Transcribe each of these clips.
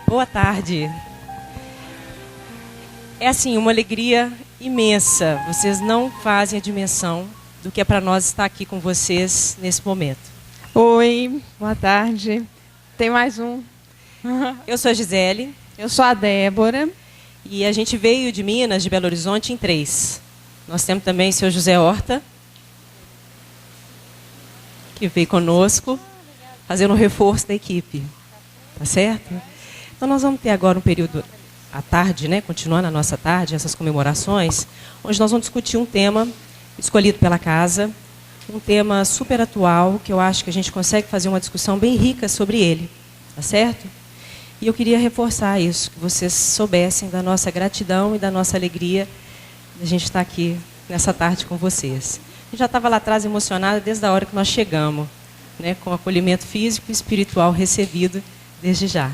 Boa tarde. É assim, uma alegria imensa. Vocês não fazem a dimensão do que é para nós estar aqui com vocês nesse momento. Oi, boa tarde. Tem mais um. Eu sou a Gisele. Eu sou a Débora. E a gente veio de Minas, de Belo Horizonte, em 3. Nós temos também o seu José Horta, que veio conosco, fazendo um reforço da equipe. Tá certo? Então nós vamos ter agora um período à tarde, né, continuando a nossa tarde, essas comemorações, onde nós vamos discutir um tema escolhido pela casa, um tema super atual, que eu acho que a gente consegue fazer uma discussão bem rica sobre ele. Tá certo? E eu queria reforçar isso, que vocês soubessem da nossa gratidão e da nossa alegria de a gente estar aqui nessa tarde com vocês. A gente já estava lá atrás emocionada desde a hora que nós chegamos, né, com o acolhimento físico e espiritual recebido desde já.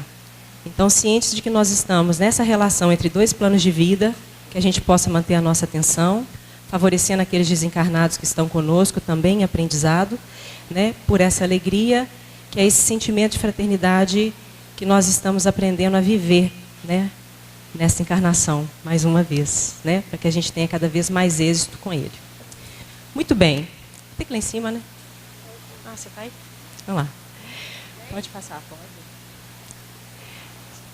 Então, cientes de que nós estamos nessa relação entre dois planos de vida, que a gente possa manter a nossa atenção, favorecendo aqueles desencarnados que estão conosco também em aprendizado, né, por essa alegria, que é esse sentimento de fraternidade que nós estamos aprendendo a viver, né, nessa encarnação, mais uma vez, né, para que a gente tenha cada vez mais êxito com ele. Muito bem. Tem que ir lá em cima, né? Ah, você está aí? Vamos lá. Pode passar, pode.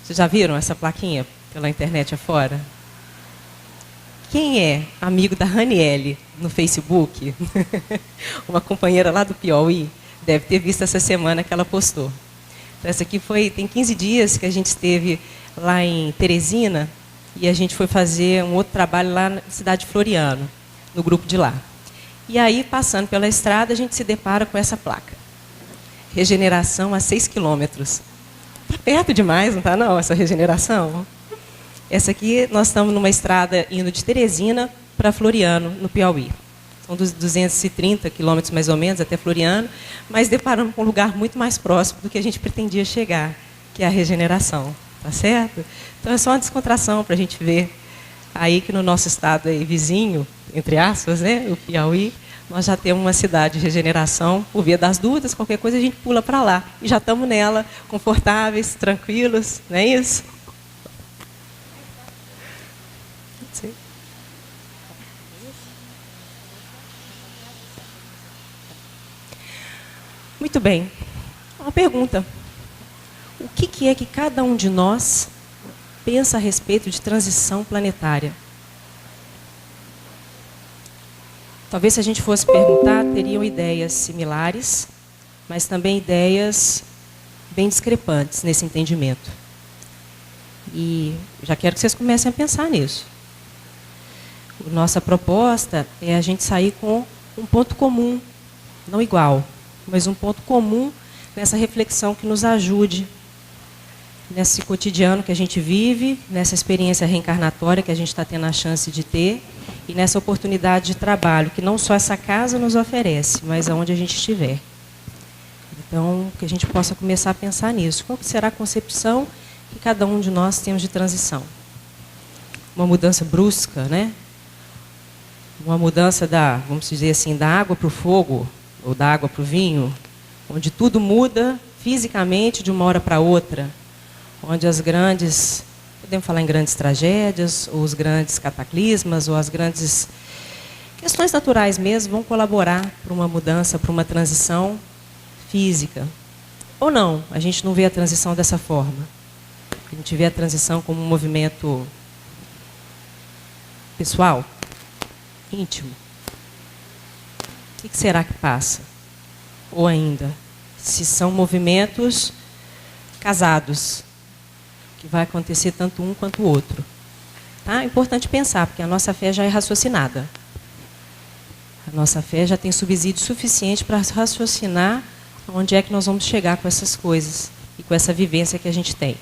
Vocês já viram essa plaquinha pela internet afora? Quem é amigo da Raniele no Facebook, uma companheira lá do Piauí, deve ter visto essa semana que ela postou. Essa aqui tem 15 dias que a gente esteve lá em Teresina e a gente foi fazer um outro trabalho lá na cidade de Floriano, no grupo de lá. E aí, passando pela estrada, a gente se depara com essa placa. Regeneração a 6 quilômetros. Está perto demais, não está não, essa regeneração? Essa aqui, nós estamos numa estrada indo de Teresina para Floriano, no Piauí. São dos 230 quilômetros, mais ou menos, até Floriano, mas deparamos com um lugar muito mais próximo do que a gente pretendia chegar, que é a regeneração. Tá certo? Então, é só uma descontração para a gente ver aí que no nosso estado aí, vizinho, entre aspas, né, o Piauí, nós já temos uma cidade de regeneração, por via das dúvidas, qualquer coisa a gente pula para lá. E já estamos nela, confortáveis, tranquilos, não é isso? Sim. Muito bem. Uma pergunta. O que é que cada um de nós pensa a respeito de transição planetária? Talvez se a gente fosse perguntar, teriam ideias similares, mas também ideias bem discrepantes nesse entendimento. E já quero que vocês comecem a pensar nisso. Nossa proposta é a gente sair com um ponto comum, não igual, mas um ponto comum nessa reflexão que nos ajude nesse cotidiano que a gente vive, nessa experiência reencarnatória que a gente está tendo a chance de ter e nessa oportunidade de trabalho que não só essa casa nos oferece, mas aonde a gente estiver. Então, que a gente possa começar a pensar nisso. Qual será a concepção que cada um de nós temos de transição? Uma mudança brusca, né? Uma mudança vamos dizer assim, da água para o fogo, ou da água para o vinho, onde tudo muda fisicamente de uma hora para outra, onde as grandes, podemos falar em grandes tragédias, ou os grandes cataclismas, ou as grandes questões naturais mesmo, vão colaborar para uma mudança, para uma transição física. Ou não, a gente não vê a transição dessa forma. A gente vê a transição como um movimento pessoal, íntimo. O que será que passa? Ou ainda, se são movimentos casados, que vai acontecer tanto um quanto o outro. Tá? É importante pensar, porque a nossa fé já é raciocinada. A nossa fé já tem subsídio suficiente para raciocinar onde é que nós vamos chegar com essas coisas e com essa vivência que a gente tem.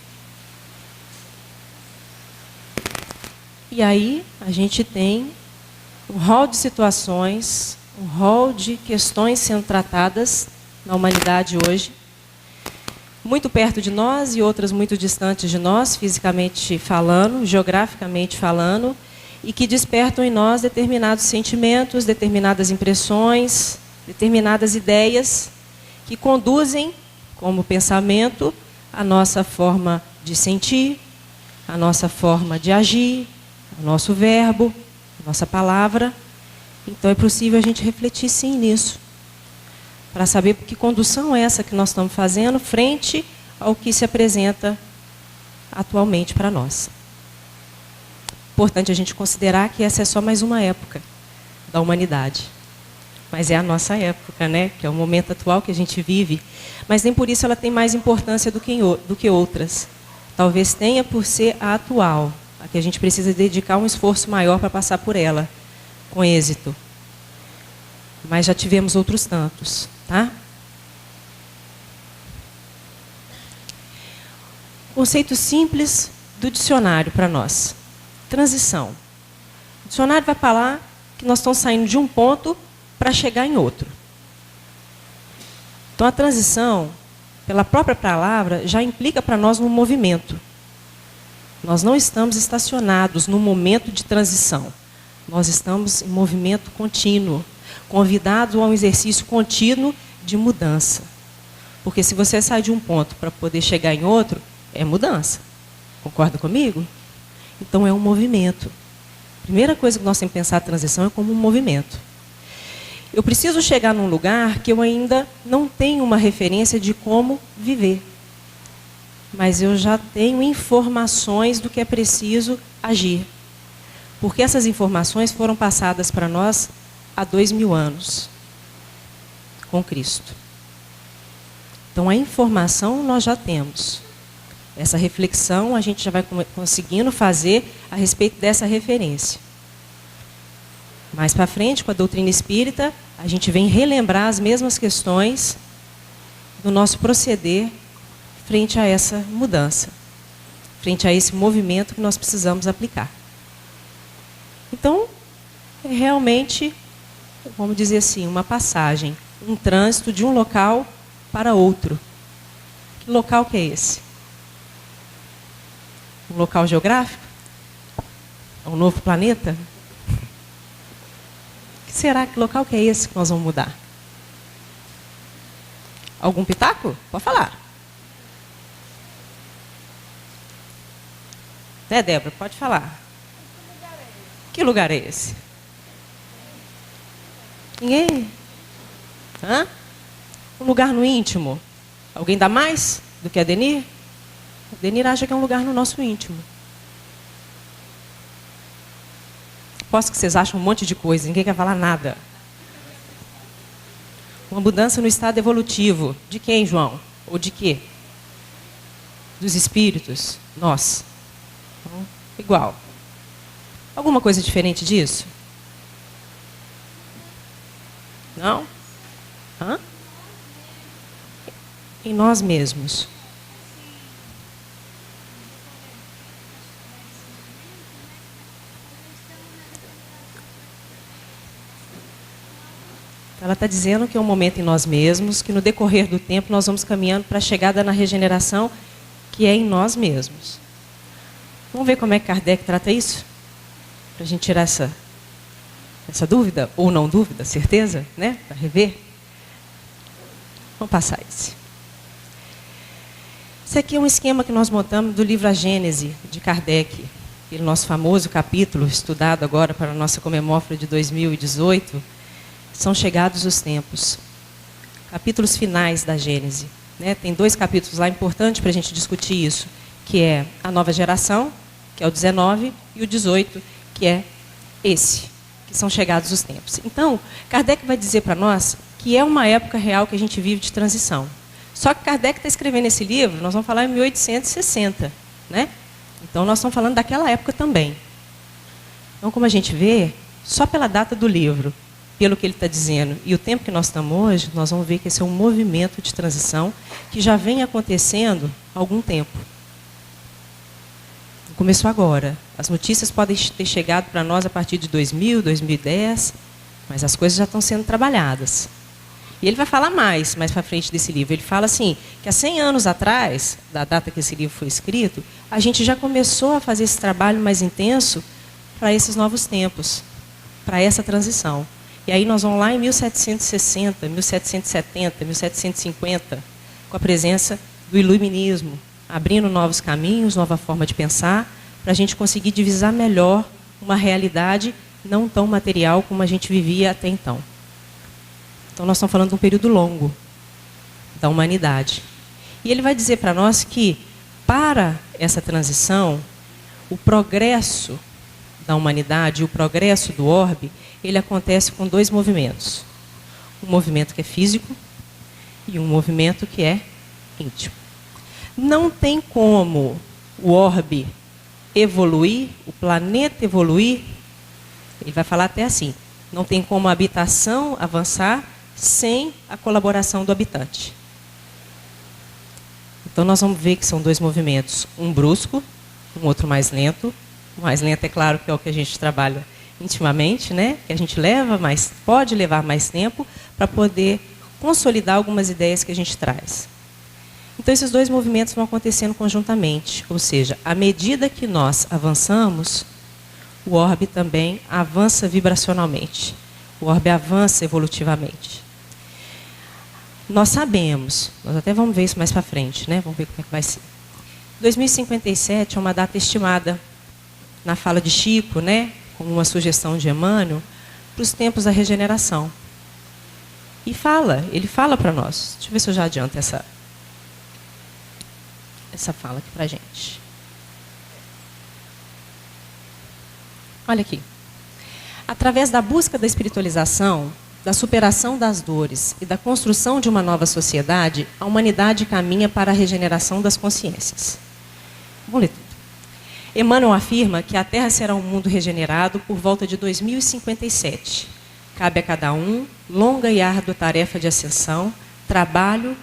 E aí a gente tem um rol de situações, um rol de questões sendo tratadas na humanidade hoje, muito perto de nós e outras muito distantes de nós, fisicamente falando, geograficamente falando, e que despertam em nós determinados sentimentos, determinadas impressões, determinadas ideias que conduzem, como pensamento, a nossa forma de sentir, a nossa forma de agir, o nosso verbo, a nossa palavra. Então é possível a gente refletir sim nisso, para saber que condução é essa que nós estamos fazendo frente ao que se apresenta atualmente para nós. Importante a gente considerar que essa é só mais uma época da humanidade. Mas é a nossa época, né? Que é o momento atual que a gente vive. Mas nem por isso ela tem mais importância do que outras. Talvez tenha por ser a atual, a que a gente precisa dedicar um esforço maior para passar por ela, com êxito. Mas já tivemos outros tantos, tá? Conceito simples do dicionário para nós. Transição. O dicionário vai falar que nós estamos saindo de um ponto para chegar em outro. Então, a transição, pela própria palavra, já implica para nós um movimento. Nós não estamos estacionados no momento de transição. Nós estamos em movimento contínuo, convidados a um exercício contínuo de mudança. Porque se você sai de um ponto para poder chegar em outro, é mudança. Concorda comigo? Então, é um movimento. A primeira coisa que nós temos que pensar a transição é como um movimento. Eu preciso chegar num lugar que eu ainda não tenho uma referência de como viver. Mas eu já tenho informações do que é preciso agir. Porque essas informações foram passadas para nós há 2000 anos, com Cristo. Então, a informação nós já temos. Essa reflexão a gente já vai conseguindo fazer a respeito dessa referência. Mais para frente, com a doutrina espírita, a gente vem relembrar as mesmas questões do nosso proceder frente a essa mudança, frente a esse movimento que nós precisamos aplicar. Então, é realmente, vamos dizer assim, uma passagem, um trânsito de um local para outro. Que local que é esse? Um local geográfico? Um novo planeta? Que local que é esse que nós vamos mudar? Algum pitaco? Pode falar. Né, Débora? Pode falar. Que lugar é esse? Ninguém? Hã? Um lugar no íntimo. Alguém dá mais do que a Denir? A Denir acha que é um lugar no nosso íntimo. Aposto que vocês acham um monte de coisa, ninguém quer falar nada. Uma mudança no estado evolutivo. De quem, João? Ou de quê? Dos espíritos? Nós. Então, igual. Alguma coisa diferente disso? Não? Hã? Em nós mesmos. Ela está dizendo que é um momento em nós mesmos, que no decorrer do tempo nós vamos caminhando para a chegada na regeneração, que é em nós mesmos. Vamos ver como é que Kardec trata isso? Para a gente tirar essa dúvida, ou não dúvida, certeza, né? Para rever. Vamos passar esse. Esse aqui é um esquema que nós montamos do livro A Gênese, de Kardec. Aquele nosso famoso capítulo, estudado agora para a nossa comemófora de 2018, são chegados os tempos. Capítulos finais da Gênese. Né? Tem 2 capítulos lá importantes para a gente discutir isso, que é a nova geração, que é o 19, e o 18, que é esse, que são chegados os tempos. Então, Kardec vai dizer para nós que é uma época real que a gente vive de transição. Só que Kardec está escrevendo esse livro, nós vamos falar em 1860, né? Então, nós estamos falando daquela época também. Então, como a gente vê, só pela data do livro, pelo que ele está dizendo, e o tempo que nós estamos hoje, nós vamos ver que esse é um movimento de transição que já vem acontecendo há algum tempo. Não começou agora. As notícias podem ter chegado para nós a partir de 2000, 2010, mas as coisas já estão sendo trabalhadas. E ele vai falar mais para frente desse livro. Ele fala assim, que há 100 anos atrás, da data que esse livro foi escrito, a gente já começou a fazer esse trabalho mais intenso para esses novos tempos, para essa transição. E aí nós vamos lá em 1760, 1770, 1750, com a presença do iluminismo, abrindo novos caminhos, nova forma de pensar, para a gente conseguir divisar melhor uma realidade não tão material como a gente vivia até então. Então, nós estamos falando de um período longo da humanidade. E ele vai dizer para nós que, para essa transição, o progresso da humanidade, o progresso do orbe, ele acontece com dois movimentos. Um movimento que é físico e um movimento que é íntimo. Não tem como o orbe evoluir, o planeta evoluir, ele vai falar até assim, não tem como a habitação avançar sem a colaboração do habitante. Então, nós vamos ver que são dois movimentos, um brusco, um outro mais lento. O mais lento, é claro, que é o que a gente trabalha intimamente, né? Que a gente pode levar mais tempo para poder consolidar algumas ideias que a gente traz. Então, esses dois movimentos vão acontecendo conjuntamente, ou seja, à medida que nós avançamos, o orbe também avança vibracionalmente, o orbe avança evolutivamente. Nós sabemos, nós até vamos ver isso mais para frente, né? Vamos ver como é que vai ser. 2057 é uma data estimada na fala de Chico, né? Como uma sugestão de Emmanuel, para os tempos da regeneração. E ele fala para nós. Deixa eu ver se eu já adianto essa fala aqui para a gente. Olha aqui. Através da busca da espiritualização, da superação das dores e da construção de uma nova sociedade, a humanidade caminha para a regeneração das consciências. Vamos ler tudo. Emmanuel afirma que a Terra será um mundo regenerado por volta de 2057. Cabe a cada um longa e árdua tarefa de ascensão, trabalho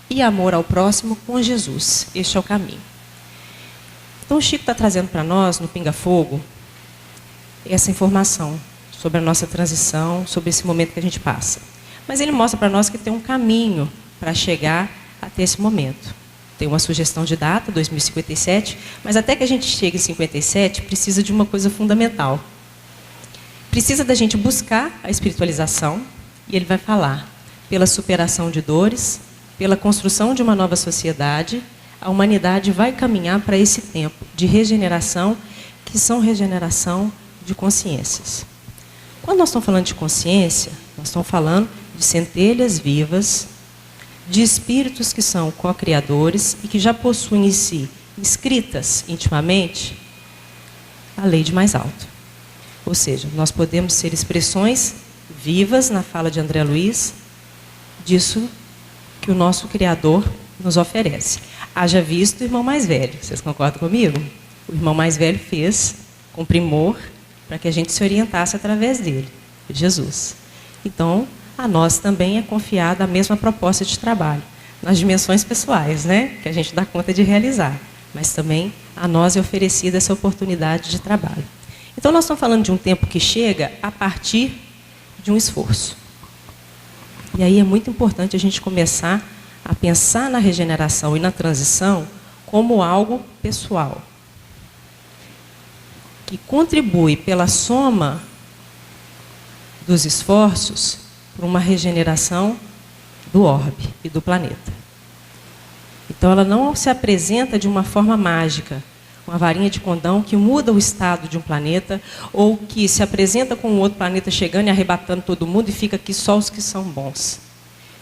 e amor ao próximo com Jesus. Este é o caminho. Então, o Chico está trazendo para nós, no Pinga Fogo, essa informação sobre a nossa transição, sobre esse momento que a gente passa. Mas ele mostra para nós que tem um caminho para chegar até esse momento. Tem uma sugestão de data, 2057, mas até que a gente chegue em 57, precisa de uma coisa fundamental. Precisa da gente buscar a espiritualização, e ele vai falar, pela superação de dores, pela construção de uma nova sociedade, a humanidade vai caminhar para esse tempo de regeneração, que são regeneração de consciências. Quando nós estamos falando de consciência, nós estamos falando de centelhas vivas, de espíritos que são co-criadores e que já possuem em si, inscritas intimamente, a lei de mais alto. Ou seja, nós podemos ser expressões vivas, na fala de André Luiz, disso que o nosso Criador nos oferece. Haja visto o irmão mais velho. Vocês concordam comigo? O irmão mais velho fez com primor para que a gente se orientasse através dele, Jesus. Então, a nós também é confiada a mesma proposta de trabalho, nas dimensões pessoais, né, que a gente dá conta de realizar, mas também a nós é oferecida essa oportunidade de trabalho. Então, nós estamos falando de um tempo que chega a partir de um esforço. E aí é muito importante a gente começar a pensar na regeneração e na transição como algo pessoal, que contribui pela soma dos esforços para uma regeneração do orbe e do planeta. Então, ela não se apresenta de uma forma mágica, uma varinha de condão que muda o estado de um planeta, ou que se apresenta com um outro planeta chegando e arrebatando todo mundo e fica aqui só os que são bons.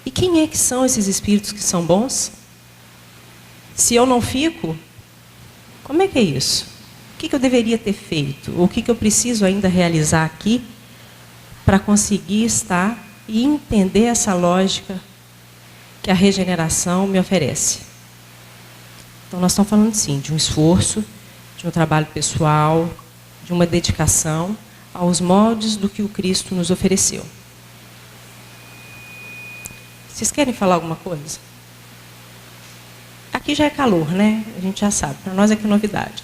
E quem é que são esses espíritos que são bons? Se eu não fico, como é que é isso? O que eu deveria ter feito? Ou o que eu preciso ainda realizar aqui para conseguir estar e entender essa lógica que a regeneração me oferece? Então, nós estamos falando, sim, de um esforço, de um trabalho pessoal, de uma dedicação aos moldes do que o Cristo nos ofereceu. Vocês querem falar alguma coisa? Aqui já é calor, né? A gente já sabe. Para nós é que é novidade.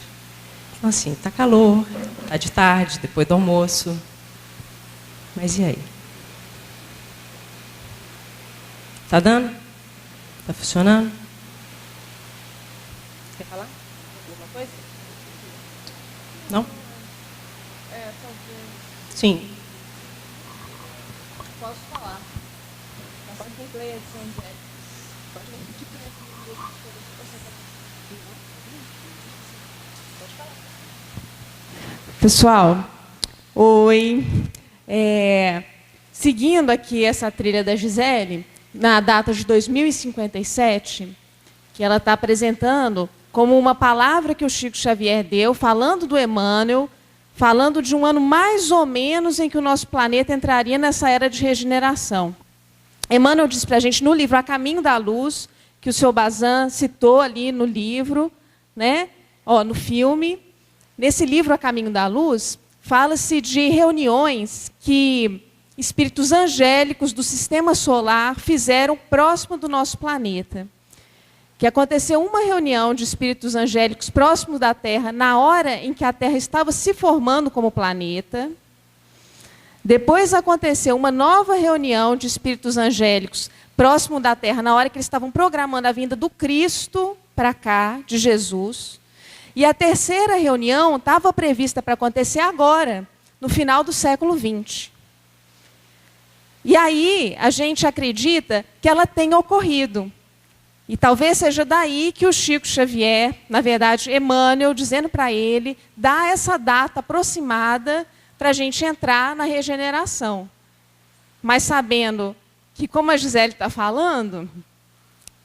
Então, assim, está calor, está de tarde, depois do almoço. Mas e aí? Está dando? Está funcionando? Quer falar alguma coisa? Não? Talvez. Sim. Posso falar. Pode ler a edição de Pode ler. Pessoal, oi. Seguindo aqui essa trilha da Gisele, na data de 2057, que ela está apresentando como uma palavra que o Chico Xavier deu, falando do Emmanuel, falando de um ano mais ou menos em que o nosso planeta entraria nessa era de regeneração. Emmanuel diz para a gente no livro A Caminho da Luz, que o senhor Bazin citou ali no livro, né? No filme. Nesse livro A Caminho da Luz, fala-se de reuniões que espíritos angélicos do sistema solar fizeram próximo do nosso planeta. Que aconteceu uma reunião de espíritos angélicos próximos da Terra na hora em que a Terra estava se formando como planeta. Depois aconteceu uma nova reunião de espíritos angélicos próximo da Terra na hora que eles estavam programando a vinda do Cristo para cá, de Jesus. E a terceira reunião estava prevista para acontecer agora, no final do século XX. E aí a gente acredita que ela tenha ocorrido. E talvez seja daí que o Chico Xavier, na verdade, Emmanuel, dizendo para ele, dá essa data aproximada para a gente entrar na regeneração. Mas sabendo que, como a Gisele está falando,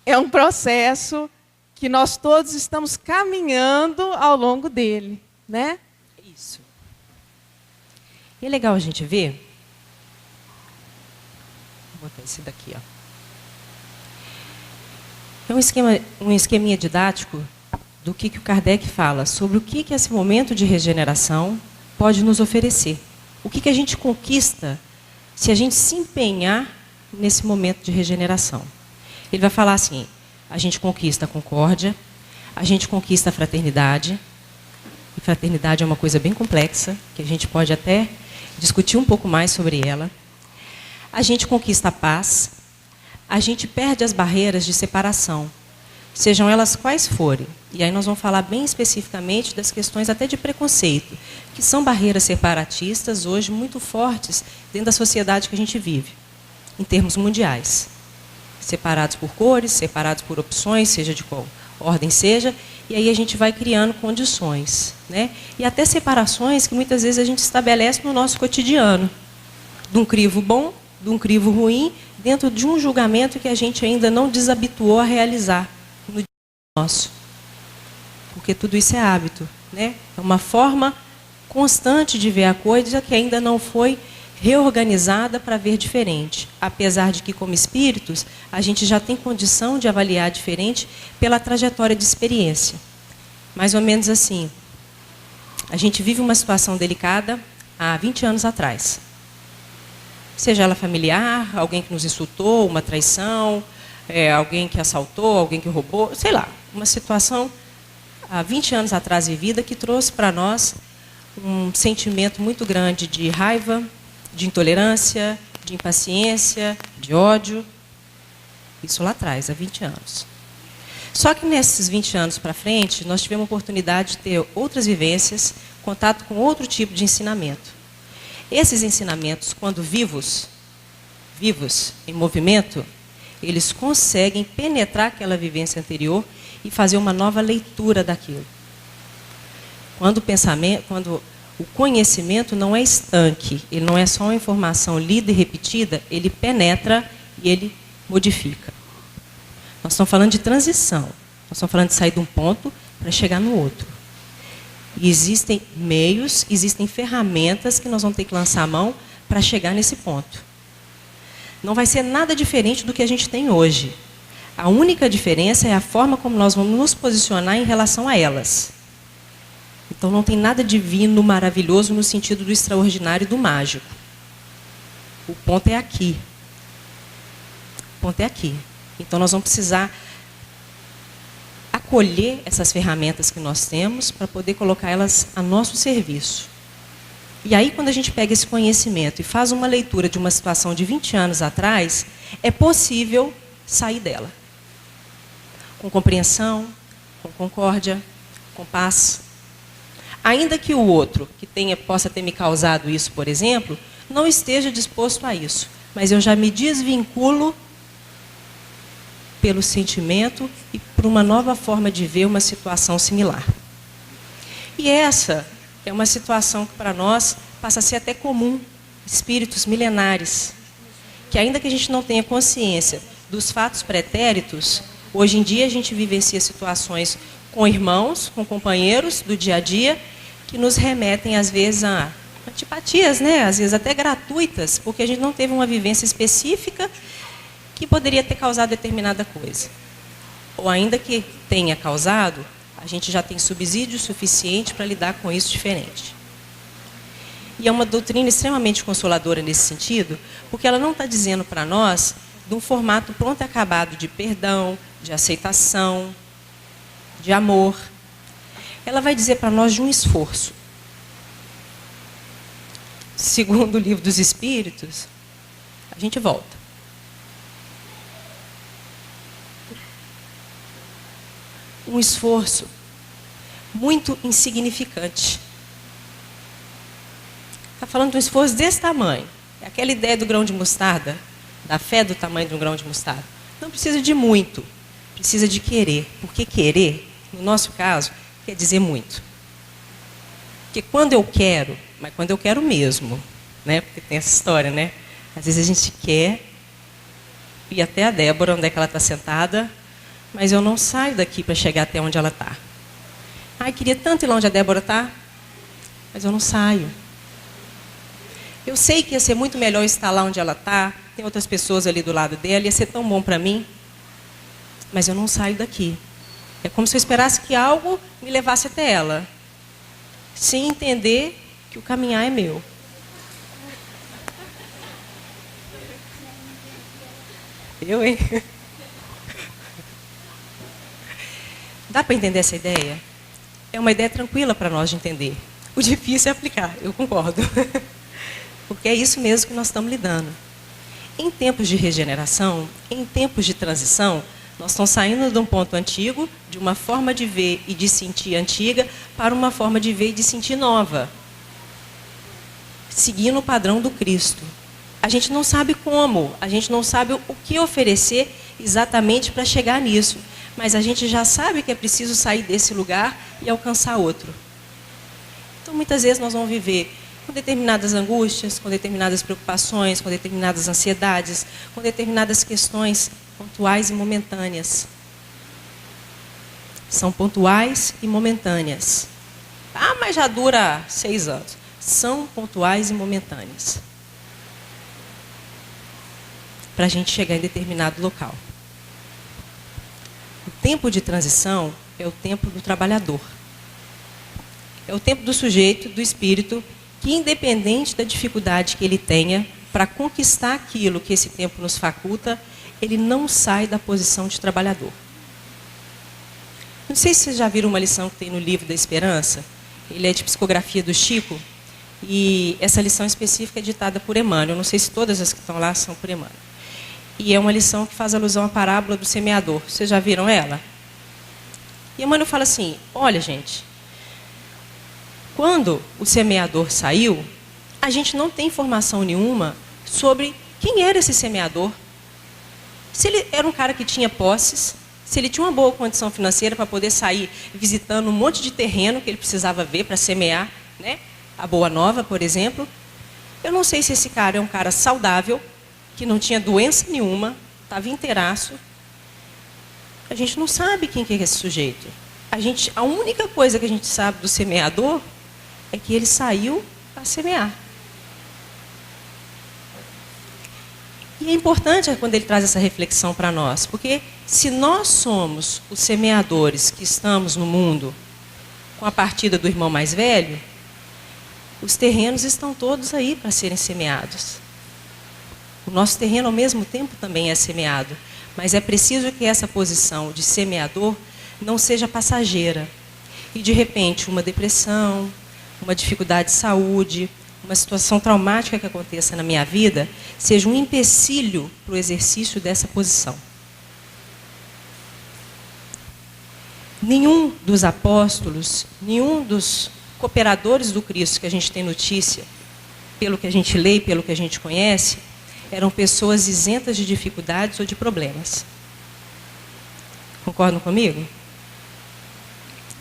é um processo que nós todos estamos caminhando ao longo dele, né? Isso. E é legal a gente ver. Vou botar esse daqui, ó. É um esqueminha didático do que o Kardec fala sobre o que esse momento de regeneração pode nos oferecer. O que a gente conquista se a gente se empenhar nesse momento de regeneração. Ele vai falar assim: a gente conquista a concórdia, a gente conquista a fraternidade. E fraternidade é uma coisa bem complexa, que a gente pode até discutir um pouco mais sobre ela. A gente conquista a paz, a gente perde as barreiras de separação, sejam elas quais forem. E aí nós vamos falar bem especificamente das questões até de preconceito, que são barreiras separatistas hoje muito fortes dentro da sociedade que a gente vive, em termos mundiais. Separados por cores, separados por opções, seja de qual ordem seja, e aí a gente vai criando condições, né? E até separações que muitas vezes a gente estabelece no nosso cotidiano, de um crivo bom, de um crivo ruim, dentro de um julgamento que a gente ainda não desabituou a realizar no dia nosso. Porque tudo isso é hábito, né? É uma forma constante de ver a coisa que ainda não foi reorganizada para ver diferente. Apesar de que, como espíritos, a gente já tem condição de avaliar diferente pela trajetória de experiência. Mais ou menos assim. A gente vive uma situação delicada há 20 anos atrás. Seja ela familiar, alguém que nos insultou, uma traição, alguém que assaltou, alguém que roubou, sei lá. Uma situação há 20 anos atrás vivida que trouxe para nós um sentimento muito grande de raiva, de intolerância, de impaciência, de ódio. Isso lá atrás, há 20 anos. Só que nesses 20 anos para frente, nós tivemos a oportunidade de ter outras vivências, contato com outro tipo de ensinamento. Esses ensinamentos, quando vivos, em movimento, eles conseguem penetrar aquela vivência anterior e fazer uma nova leitura daquilo. Quando o conhecimento não é estanque, ele não é só uma informação lida e repetida, ele penetra e ele modifica. Nós estamos falando de transição, nós estamos falando de sair de um ponto para chegar no outro. E existem meios, existem ferramentas que nós vamos ter que lançar a mão para chegar nesse ponto. Não vai ser nada diferente do que a gente tem hoje. A única diferença é a forma como nós vamos nos posicionar em relação a elas. Então não tem nada divino, maravilhoso no sentido do extraordinário e do mágico. O ponto é aqui. O ponto é aqui. Então nós vamos precisar acolher essas ferramentas que nós temos para poder colocar elas a nosso serviço. E aí, quando a gente pega esse conhecimento e faz uma leitura de uma situação de 20 anos atrás, é possível sair dela. Com compreensão, com concórdia, com paz. Ainda que o outro, que possa ter me causado isso, por exemplo, não esteja disposto a isso. Mas eu já me desvinculo pelo sentimento e por uma nova forma de ver uma situação similar. E essa é uma situação que para nós passa a ser até comum, espíritos milenares, que ainda que a gente não tenha consciência dos fatos pretéritos, hoje em dia a gente vivencia situações com irmãos, com companheiros do dia a dia, que nos remetem às vezes a antipatias, né? Às vezes até gratuitas, porque a gente não teve uma vivência específica que poderia ter causado determinada coisa. Ou ainda que tenha causado, a gente já tem subsídio suficiente para lidar com isso diferente. E é uma doutrina extremamente consoladora nesse sentido, porque ela não está dizendo para nós de um formato pronto e acabado de perdão, de aceitação, de amor. Ela vai dizer para nós de um esforço. Segundo o Livro dos Espíritos, a gente volta. Um esforço muito insignificante. Está falando de um esforço desse tamanho. É aquela ideia do grão de mostarda, da fé do tamanho de um grão de mostarda. Não precisa de muito, precisa de querer. Porque querer, no nosso caso, quer dizer muito. Porque quando eu quero, mas quando eu quero mesmo, né? Porque tem essa história, né? Às vezes a gente quer ir até a Débora, onde é que ela está sentada, mas eu não saio daqui para chegar até onde ela está. Ai, queria tanto ir lá onde a Débora está, mas eu não saio. Eu sei que ia ser muito melhor estar lá onde ela está, tem outras pessoas ali do lado dela, ia ser tão bom para mim, mas eu não saio daqui. É como se eu esperasse que algo me levasse até ela, sem entender que o caminhar é meu. Eu, hein? Dá para entender essa ideia? É uma ideia tranquila para nós de entender. O difícil é aplicar, eu concordo. Porque é isso mesmo que nós estamos lidando. Em tempos de regeneração, em tempos de transição, nós estamos saindo de um ponto antigo, de uma forma de ver e de sentir antiga, para uma forma de ver e de sentir nova. Seguindo o padrão do Cristo. A gente não sabe como, a gente não sabe o que oferecer exatamente para chegar nisso. Mas a gente já sabe que é preciso sair desse lugar e alcançar outro. Então, muitas vezes nós vamos viver com determinadas angústias, com determinadas preocupações, com determinadas ansiedades, com determinadas questões pontuais e momentâneas. São pontuais e momentâneas. Ah, mas já dura 6 anos. São pontuais e momentâneas. Para a gente chegar em determinado local. O tempo de transição é o tempo do trabalhador. É o tempo do sujeito, do espírito, que independente da dificuldade que ele tenha para conquistar aquilo que esse tempo nos faculta, ele não sai da posição de trabalhador. Não sei se vocês já viram uma lição que tem no Livro da Esperança. Ele é de psicografia do Chico. E essa lição específica é ditada por Emmanuel. Não sei se todas as que estão lá são por Emmanuel. E é uma lição que faz alusão à parábola do semeador. Vocês já viram ela? E Emmanuel fala assim, olha gente, quando o semeador saiu, a gente não tem informação nenhuma sobre quem era esse semeador. Se ele era um cara que tinha posses, se ele tinha uma boa condição financeira para poder sair visitando um monte de terreno que ele precisava ver para semear, né? A Boa Nova, por exemplo. Eu não sei se esse cara é um cara saudável, que não tinha doença nenhuma, estava inteiraço. A gente não sabe quem que é esse sujeito. A única coisa que a gente sabe do semeador é que ele saiu para semear. E é importante quando ele traz essa reflexão para nós, porque se nós somos os semeadores que estamos no mundo com a partida do irmão mais velho, os terrenos estão todos aí para serem semeados. O nosso terreno, ao mesmo tempo, também é semeado. Mas é preciso que essa posição de semeador não seja passageira. E, de repente, uma depressão, uma dificuldade de saúde, uma situação traumática que aconteça na minha vida, seja um empecilho para o exercício dessa posição. Nenhum dos apóstolos, nenhum dos cooperadores do Cristo que a gente tem notícia, pelo que a gente lê e pelo que a gente conhece, eram pessoas isentas de dificuldades ou de problemas. Concordam comigo?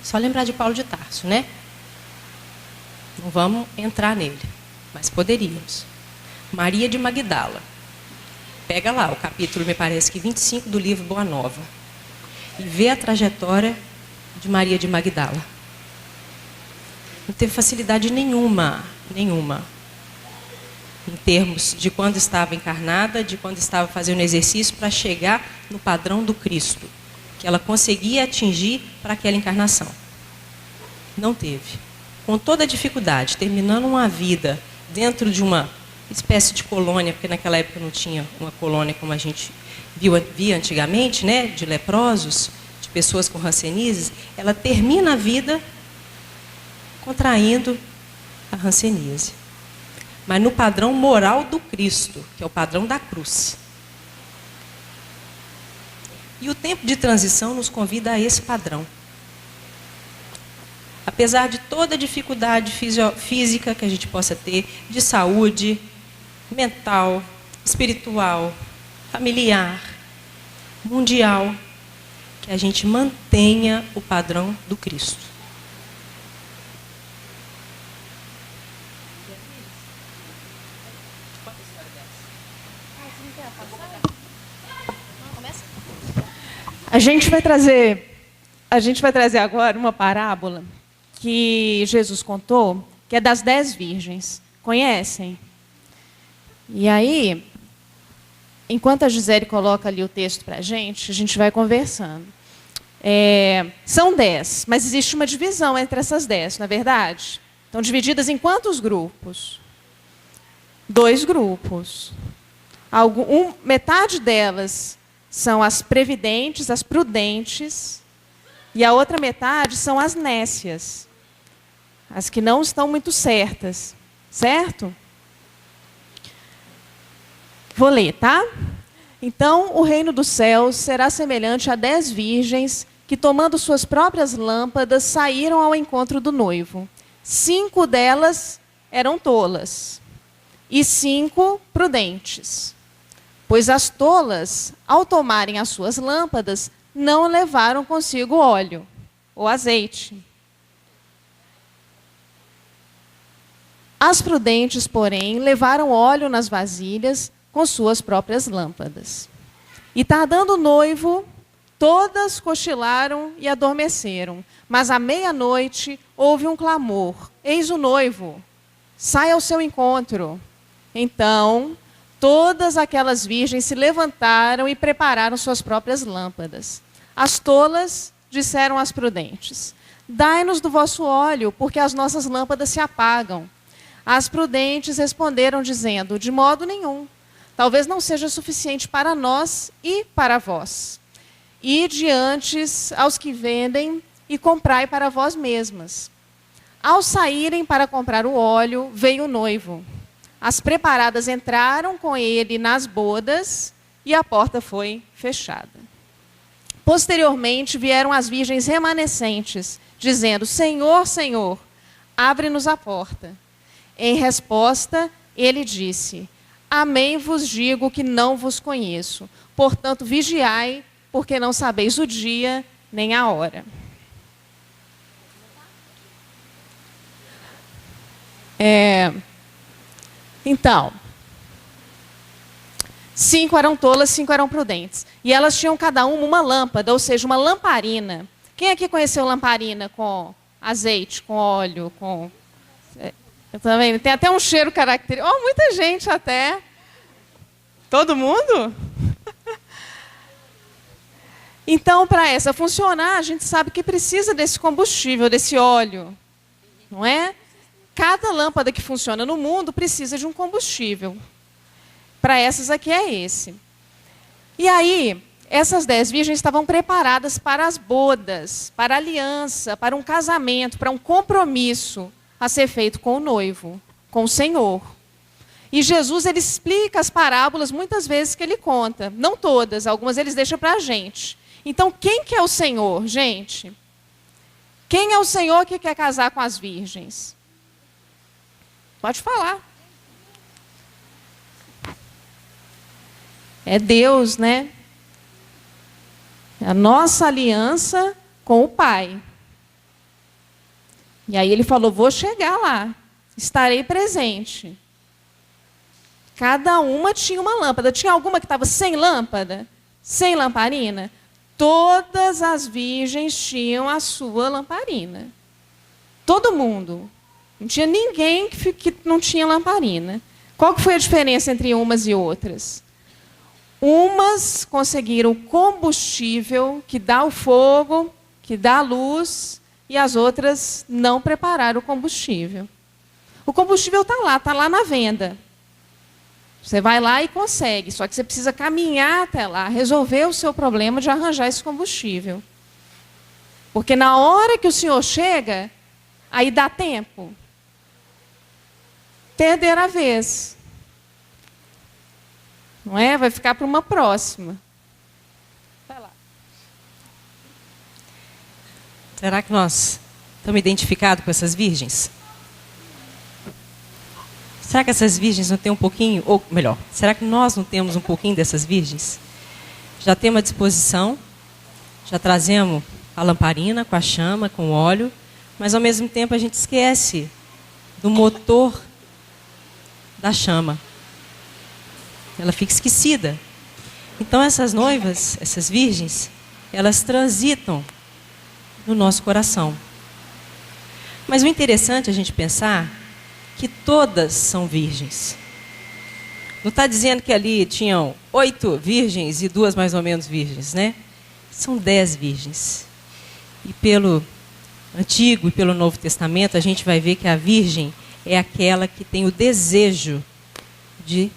Só lembrar de Paulo de Tarso, né? Não vamos entrar nele, mas poderíamos. Maria de Magdala. Pega lá o capítulo, me parece que 25 do livro Boa Nova. E vê a trajetória de Maria de Magdala. Não teve facilidade nenhuma, em termos de quando estava encarnada, de quando estava fazendo exercício para chegar no padrão do Cristo, que ela conseguia atingir para aquela encarnação. Não teve. Com toda a dificuldade, terminando uma vida dentro de uma espécie de colônia, porque naquela época não tinha uma colônia como a gente via antigamente, né, de leprosos, de pessoas com hanseníase, ela termina a vida contraindo a hanseníase. Mas no padrão moral do Cristo, que é o padrão da cruz. E o tempo de transição nos convida a esse padrão. Apesar de toda a dificuldade física que a gente possa ter, de saúde, mental, espiritual, familiar, mundial, que a gente mantenha o padrão do Cristo. A gente vai trazer agora uma parábola que Jesus contou, que é das 10 virgens. Conhecem? E aí, enquanto a Gisele coloca ali o texto para a gente vai conversando. São 10, mas existe uma divisão entre essas 10, não é verdade? Estão divididas em quantos grupos? 2 grupos. Metade delas são as previdentes, as prudentes, e a outra metade são as nécias, as que não estão muito certas, certo? Vou ler, tá? Então, o reino dos céus será semelhante a 10 virgens que, tomando suas próprias lâmpadas, saíram ao encontro do noivo. 5 delas eram tolas e 5 prudentes. Pois as tolas, ao tomarem as suas lâmpadas, não levaram consigo óleo ou azeite. As prudentes, porém, levaram óleo nas vasilhas com suas próprias lâmpadas. E tardando o noivo, todas cochilaram e adormeceram. Mas à meia-noite houve um clamor: eis o noivo, sai ao seu encontro. Então todas aquelas virgens se levantaram e prepararam suas próprias lâmpadas. As tolas disseram às prudentes: dai-nos do vosso óleo, porque as nossas lâmpadas se apagam. As prudentes responderam dizendo: de modo nenhum. Talvez não seja suficiente para nós e para vós. Ide antes aos que vendem e comprai para vós mesmas. Ao saírem para comprar o óleo, veio o noivo. As preparadas entraram com ele nas bodas e a porta foi fechada. Posteriormente vieram as virgens remanescentes, dizendo: Senhor, Senhor, abre-nos a porta. Em resposta, ele disse: Amém vos digo que não vos conheço. Portanto, vigiai, porque não sabeis o dia nem a hora. Então, 5 eram tolas, 5 eram prudentes. E elas tinham cada uma lâmpada, ou seja, uma lamparina. Quem aqui conheceu lamparina com azeite, com óleo, com... Eu também. Tem até um cheiro característico. Oh, muita gente até. Todo mundo? Então, para essa funcionar, a gente sabe que precisa desse combustível, desse óleo. Não é? Cada lâmpada que funciona no mundo precisa de um combustível. Para essas aqui é esse. E aí, essas 10 virgens estavam preparadas para as bodas, para a aliança, para um casamento, para um compromisso a ser feito com o noivo, com o Senhor. E Jesus, ele explica as parábolas muitas vezes que ele conta. Não todas, algumas ele deixa para a gente. Então, quem que é o Senhor, gente? Quem é o Senhor que quer casar com as virgens? Pode falar. É Deus, né? É a nossa aliança com o Pai. E aí ele falou, vou chegar lá, estarei presente. Cada uma tinha uma lâmpada. Tinha alguma que estava sem lâmpada? Sem lamparina? Todas as virgens tinham a sua lamparina. Todo mundo. Não tinha ninguém que não tinha lamparina. Qual que foi a diferença entre umas e outras? Umas conseguiram combustível que dá o fogo, que dá a luz, e as outras não prepararam o combustível. O combustível está lá na venda. Você vai lá e consegue, só que você precisa caminhar até lá, resolver o seu problema de arranjar esse combustível. Porque na hora que o Senhor chega, aí dá tempo. Perder a vez. Não é? Vai ficar para uma próxima. Vai lá. Será que nós estamos identificados com essas virgens? Será que essas virgens não têm um pouquinho, ou melhor, será que nós não temos um pouquinho dessas virgens? Já temos a disposição, já trazemos a lamparina com a chama, com o óleo, mas ao mesmo tempo a gente esquece do motor da chama. Ela fica esquecida. Então essas noivas, essas virgens, elas transitam no nosso coração. Mas o interessante é a gente pensar que todas são virgens. Não está dizendo que ali tinham 8 virgens e 2 mais ou menos virgens, né? São 10 virgens. E pelo Antigo e pelo Novo Testamento, a gente vai ver que a virgem é aquela que tem o desejo de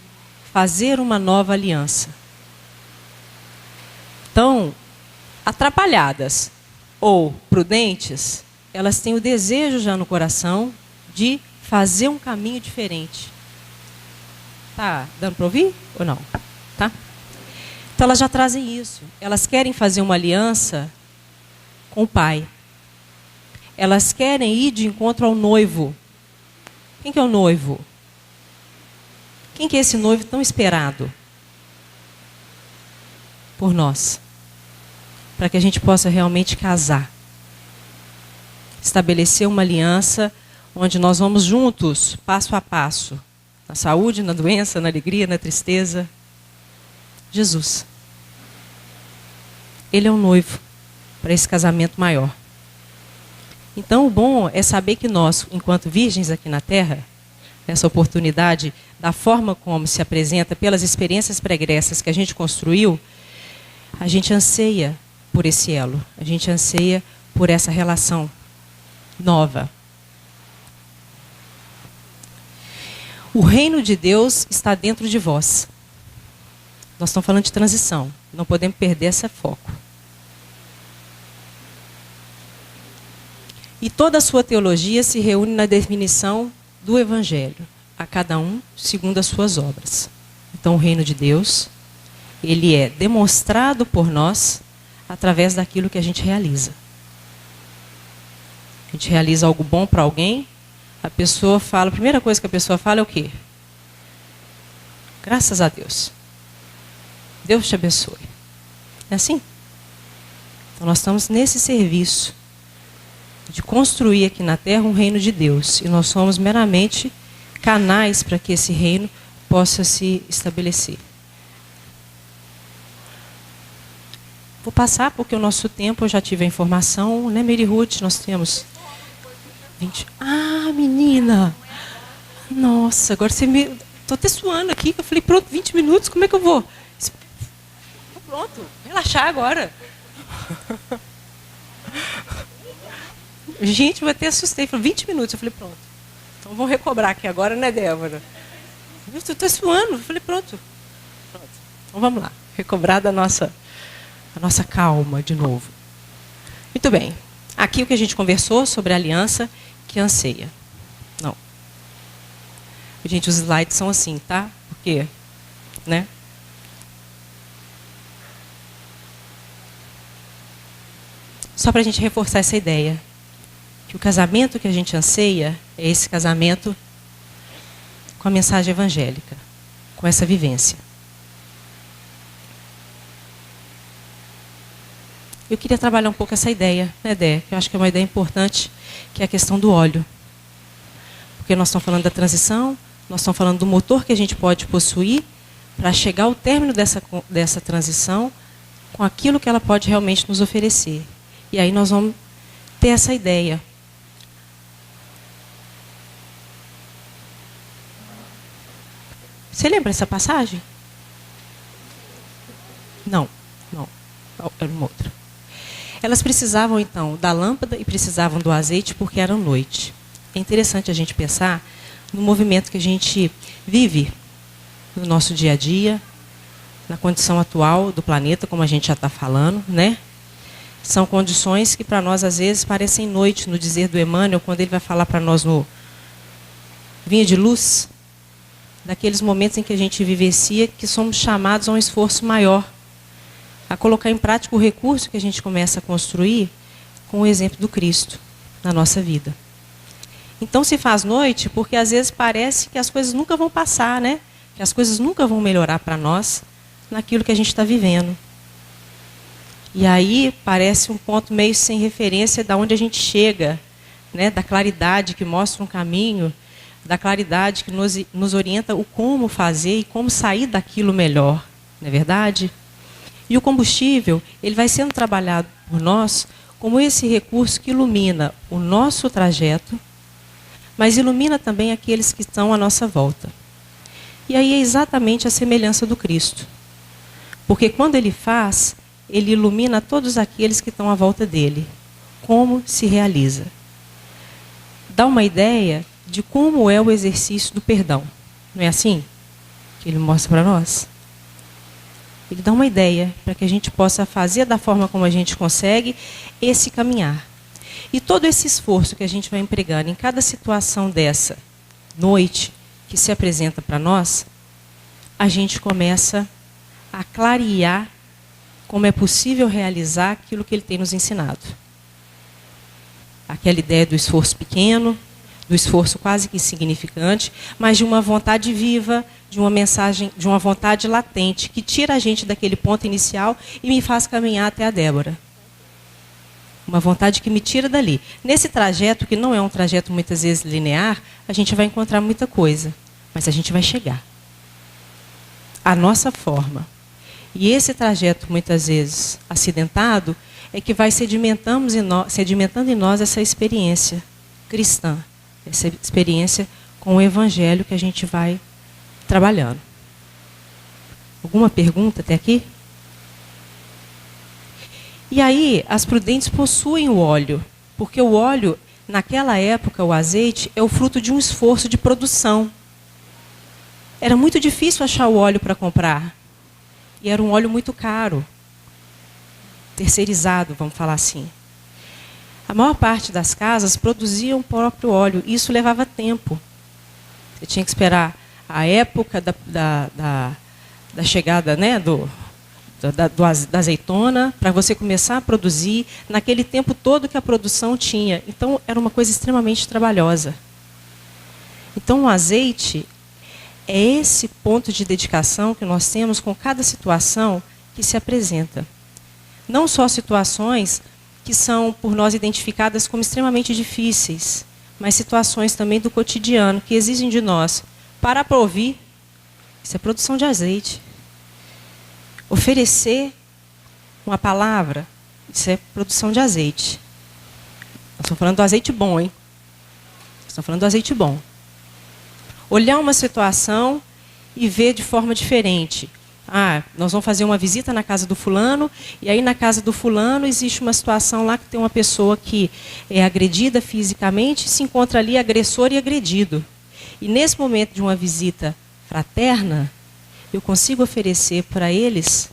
fazer uma nova aliança. Então, atrapalhadas ou prudentes, elas têm o desejo já no coração de fazer um caminho diferente. Tá dando para ouvir ou não? Tá? Então elas já trazem isso. Elas querem fazer uma aliança com o Pai. Elas querem ir de encontro ao noivo. Quem que é o noivo? Quem que é esse noivo tão esperado por nós? Para que a gente possa realmente casar. Estabelecer uma aliança onde nós vamos juntos, passo a passo, na saúde, na doença, na alegria, na tristeza. Jesus. Ele é o noivo para esse casamento maior. Então, o bom é saber que nós, enquanto virgens aqui na Terra, nessa oportunidade, da forma como se apresenta, pelas experiências pregressas que a gente construiu, a gente anseia por esse elo, a gente anseia por essa relação nova. O reino de Deus está dentro de vós. Nós estamos falando de transição. Não podemos perder esse foco. E toda a sua teologia se reúne na definição do Evangelho, a cada um segundo as suas obras. Então, o reino de Deus, ele é demonstrado por nós através daquilo que a gente realiza. A gente realiza algo bom para alguém, a pessoa fala, a primeira coisa que a pessoa fala é o quê? Graças a Deus. Deus te abençoe. É assim? Então nós estamos nesse serviço de construir aqui na Terra um reino de Deus. E nós somos meramente canais para que esse reino possa se estabelecer. Vou passar porque o nosso tempo, eu já tive a informação, né, Mary Ruth? Nós temos 20. Ah, menina! Nossa, agora você me... Estou até suando aqui, eu falei, pronto, 20 minutos, como é que eu vou? Pronto, relaxar agora. Gente, eu até assustei, falei, 20 minutos, eu falei, pronto. Então vamos recobrar aqui agora, né, Débora? Eu estou suando, eu falei, pronto. Então vamos lá, recobrar da nossa calma de novo. Muito bem. Aqui o que a gente conversou sobre a aliança que anseia. Não. Gente, os slides são assim, tá? Porque, né? Só para a gente reforçar essa ideia. Que o casamento que a gente anseia é esse casamento com a mensagem evangélica. Com essa vivência. Eu queria trabalhar um pouco essa ideia, né, Dé? Que eu acho que é uma ideia importante, que é a questão do óleo. Porque nós estamos falando da transição, nós estamos falando do motor que a gente pode possuir para chegar ao término dessa transição com aquilo que ela pode realmente nos oferecer. E aí nós vamos ter essa ideia. Você lembra essa passagem? Não. Era uma outra. Elas precisavam, então, da lâmpada e precisavam do azeite porque era noite. É interessante a gente pensar no movimento que a gente vive no nosso dia a dia, na condição atual do planeta, como a gente já está falando, né? São condições que para nós, às vezes, parecem noite, no dizer do Emmanuel, quando ele vai falar para nós no Vinha de Luz, daqueles momentos em que a gente vivencia, que somos chamados a um esforço maior, a colocar em prática o recurso que a gente começa a construir com o exemplo do Cristo na nossa vida. Então se faz noite porque às vezes parece que as coisas nunca vão passar, né? Que as coisas nunca vão melhorar para nós naquilo que a gente está vivendo. E aí parece um ponto meio sem referência de onde a gente chega, né? Da claridade que mostra um caminho, da claridade que nos orienta o como fazer e como sair daquilo melhor, não é verdade? E o combustível, ele vai sendo trabalhado por nós como esse recurso que ilumina o nosso trajeto, mas ilumina também aqueles que estão à nossa volta. E aí é exatamente a semelhança do Cristo. Porque quando ele faz, ele ilumina todos aqueles que estão à volta dele. Como se realiza? Dá uma ideia de como é o exercício do perdão. Não é assim que ele mostra para nós? Ele dá uma ideia para que a gente possa fazer da forma como a gente consegue esse caminhar. E todo esse esforço que a gente vai empregando em cada situação dessa noite que se apresenta para nós, a gente começa a clarear como é possível realizar aquilo que ele tem nos ensinado. Aquela ideia do esforço pequeno, do esforço quase que insignificante, mas de uma vontade viva, de uma mensagem, de uma vontade latente, que tira a gente daquele ponto inicial e me faz caminhar até a Débora. Uma vontade que me tira dali. Nesse trajeto, que não é um trajeto muitas vezes linear, a gente vai encontrar muita coisa, mas a gente vai chegar. A nossa forma. E esse trajeto, muitas vezes acidentado, é que vai sedimentando em nós essa experiência cristã, essa experiência com o Evangelho que a gente vai trabalhando. Alguma pergunta até aqui? E aí, as prudentes possuem o óleo, porque o óleo, naquela época, o azeite, é o fruto de um esforço de produção. Era muito difícil achar o óleo para comprar. E era um óleo muito caro. Terceirizado, vamos falar assim. A maior parte das casas produziam o próprio óleo. E isso levava tempo. Você tinha que esperar a época da chegada, né, da azeitona, para você começar a produzir, naquele tempo todo que a produção tinha. Então, era uma coisa extremamente trabalhosa. Então, o azeite é esse ponto de dedicação que nós temos com cada situação que se apresenta. Não só situações que são por nós identificadas como extremamente difíceis, mas situações também do cotidiano que exigem de nós parar para ouvir. Isso é produção de azeite. Oferecer uma palavra, isso é produção de azeite. Nós estamos falando do azeite bom, hein? Estamos falando do azeite bom. Olhar uma situação e ver de forma diferente. Ah, nós vamos fazer uma visita na casa do fulano, e aí na casa do fulano existe uma situação lá que tem uma pessoa que é agredida fisicamente, se encontra ali agressor e agredido. E nesse momento de uma visita fraterna, eu consigo oferecer para eles,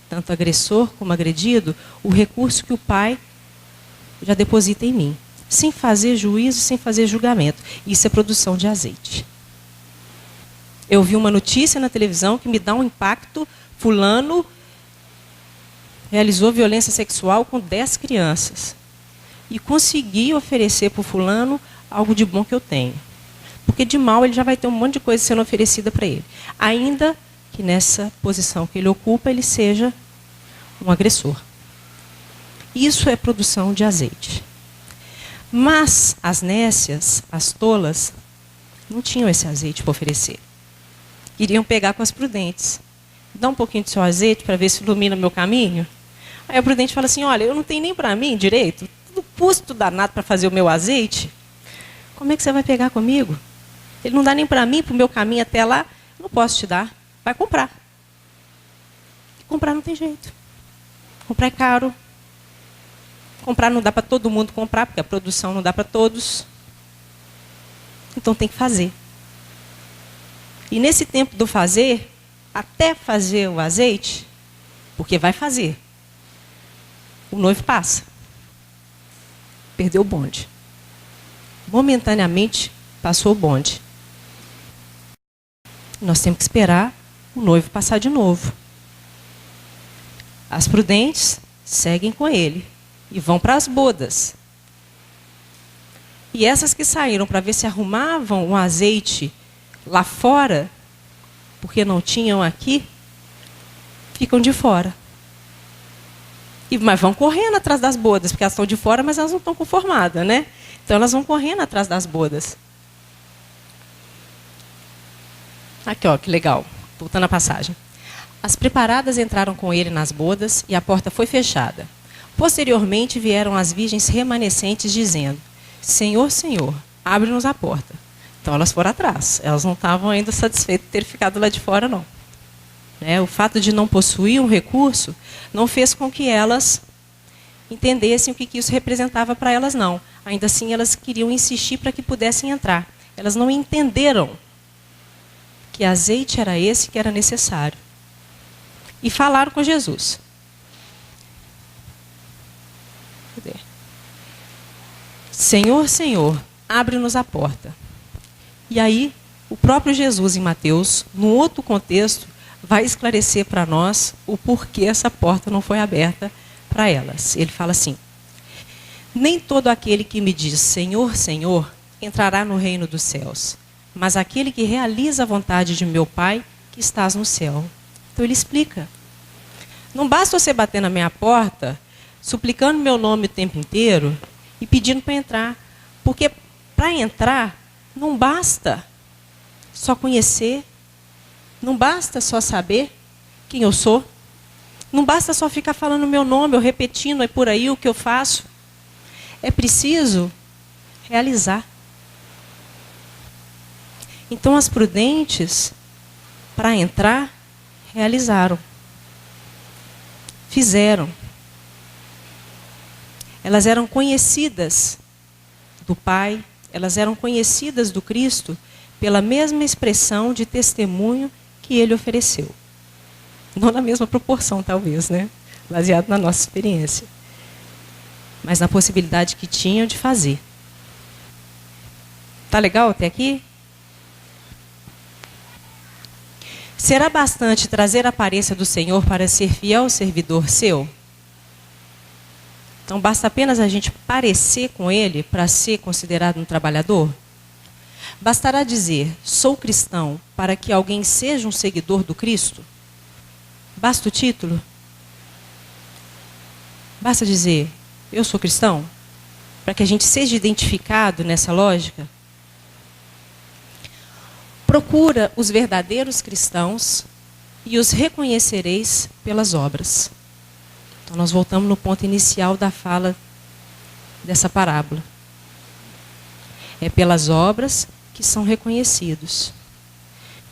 tanto agressor como agredido, o recurso que o Pai já deposita em mim, sem fazer juízo, sem fazer julgamento. Isso é produção de azeite. Eu vi uma notícia na televisão que me dá um impacto. Fulano realizou violência sexual com 10 crianças. E consegui oferecer para o fulano algo de bom que eu tenho. Porque de mal ele já vai ter um monte de coisa sendo oferecida para ele. Ainda que nessa posição que ele ocupa, ele seja um agressor. Isso é produção de azeite. Mas as nécias, as tolas, não tinham esse azeite para oferecer. Iriam pegar com as prudentes. Dá um pouquinho do seu azeite para ver se ilumina meu caminho. Aí a prudente fala assim, olha, eu não tenho nem para mim direito, tudo custo danado para fazer o meu azeite. Como é que você vai pegar comigo? Ele não dá nem para mim, para o meu caminho até lá, eu não posso te dar. Vai comprar. Comprar não tem jeito. Comprar é caro. Comprar não dá para todo mundo comprar, porque a produção não dá para todos. Então tem que fazer. E nesse tempo do fazer, até fazer o azeite, porque vai fazer, o noivo passa. Perdeu o bonde. Momentaneamente passou o bonde. Nós temos que esperar o noivo passar de novo. As prudentes seguem com ele e vão para as bodas. E essas que saíram para ver se arrumavam o azeite lá fora, porque não tinham aqui, ficam de fora. Mas vão correndo atrás das bodas, porque elas estão de fora, mas elas não estão conformadas, né? Então elas vão correndo atrás das bodas. Aqui, ó, que legal. Voltando à passagem. As preparadas entraram com ele nas bodas e a porta foi fechada. Posteriormente vieram as virgens remanescentes dizendo, Senhor, Senhor, abre-nos a porta. Então elas foram atrás. Elas não estavam ainda satisfeitas de ter ficado lá de fora, não. O fato de não possuir um recurso não fez com que elas entendessem o que isso representava para elas, não. Ainda assim, elas queriam insistir para que pudessem entrar. Elas não entenderam que azeite era esse que era necessário. E falaram com Jesus. Cadê? Senhor, Senhor, abre-nos a porta. E aí, o próprio Jesus, em Mateus, num outro contexto, vai esclarecer para nós o porquê essa porta não foi aberta para elas. Ele fala assim, nem todo aquele que me diz Senhor, Senhor, entrará no reino dos céus, mas aquele que realiza a vontade de meu Pai que estás no céu. Então ele explica. Não basta você bater na minha porta, suplicando meu nome o tempo inteiro e pedindo para entrar. Porque para entrar, não basta só conhecer, não basta só saber quem eu sou, não basta só ficar falando meu nome, ou repetindo é por aí o que eu faço. É preciso realizar. Então as prudentes, para entrar, realizaram. Fizeram. Elas eram conhecidas do Pai, elas eram conhecidas do Cristo pela mesma expressão de testemunho que ele ofereceu. Não na mesma proporção, talvez, né? Baseado na nossa experiência. Mas na possibilidade que tinham de fazer. Tá legal até aqui? Será bastante trazer a aparência do Senhor para ser fiel servidor seu? Então, basta apenas a gente parecer com Ele para ser considerado um trabalhador? Bastará dizer, sou cristão, para que alguém seja um seguidor do Cristo? Basta o título? Basta dizer, eu sou cristão? Para que a gente seja identificado nessa lógica? Procura os verdadeiros cristãos e os reconhecereis pelas obras. Então, nós voltamos no ponto inicial da fala dessa parábola. É pelas obras que são reconhecidos.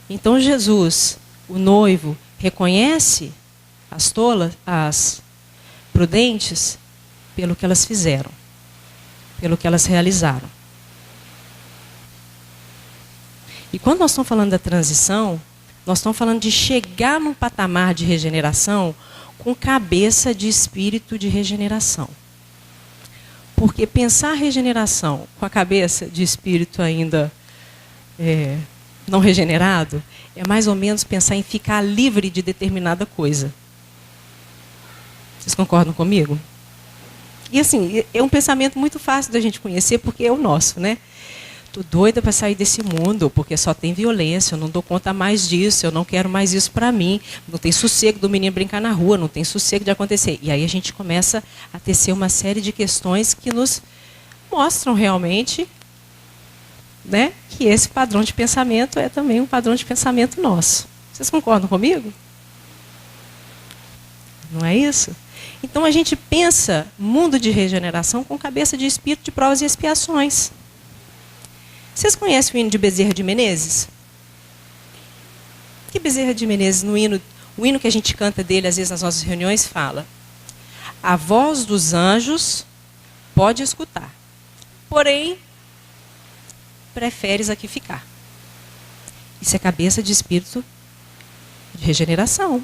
Então, Jesus, o noivo, reconhece as tolas, as prudentes, pelo que elas fizeram, pelo que elas realizaram. E quando nós estamos falando da transição, nós estamos falando de chegar num patamar de regeneração com cabeça de espírito de regeneração. Porque pensar regeneração com a cabeça de espírito ainda não regenerado é mais ou menos pensar em ficar livre de determinada coisa. Vocês concordam comigo? E assim, é um pensamento muito fácil da gente conhecer porque é o nosso, né? Tô doida para sair desse mundo, porque só tem violência, eu não dou conta mais disso, eu não quero mais isso para mim. Não tem sossego do menino brincar na rua, não tem sossego de acontecer. E aí a gente começa a tecer uma série de questões que nos mostram realmente, né, que esse padrão de pensamento é também um padrão de pensamento nosso. Vocês concordam comigo? Não é isso? Então a gente pensa mundo de regeneração com cabeça de espírito de provas e expiações. Vocês conhecem o hino de Bezerra de Menezes? Que Bezerra de Menezes, no hino, o hino que a gente canta dele, às vezes nas nossas reuniões, fala: a voz dos anjos pode escutar, porém, preferes aqui ficar. Isso é cabeça de espírito de regeneração.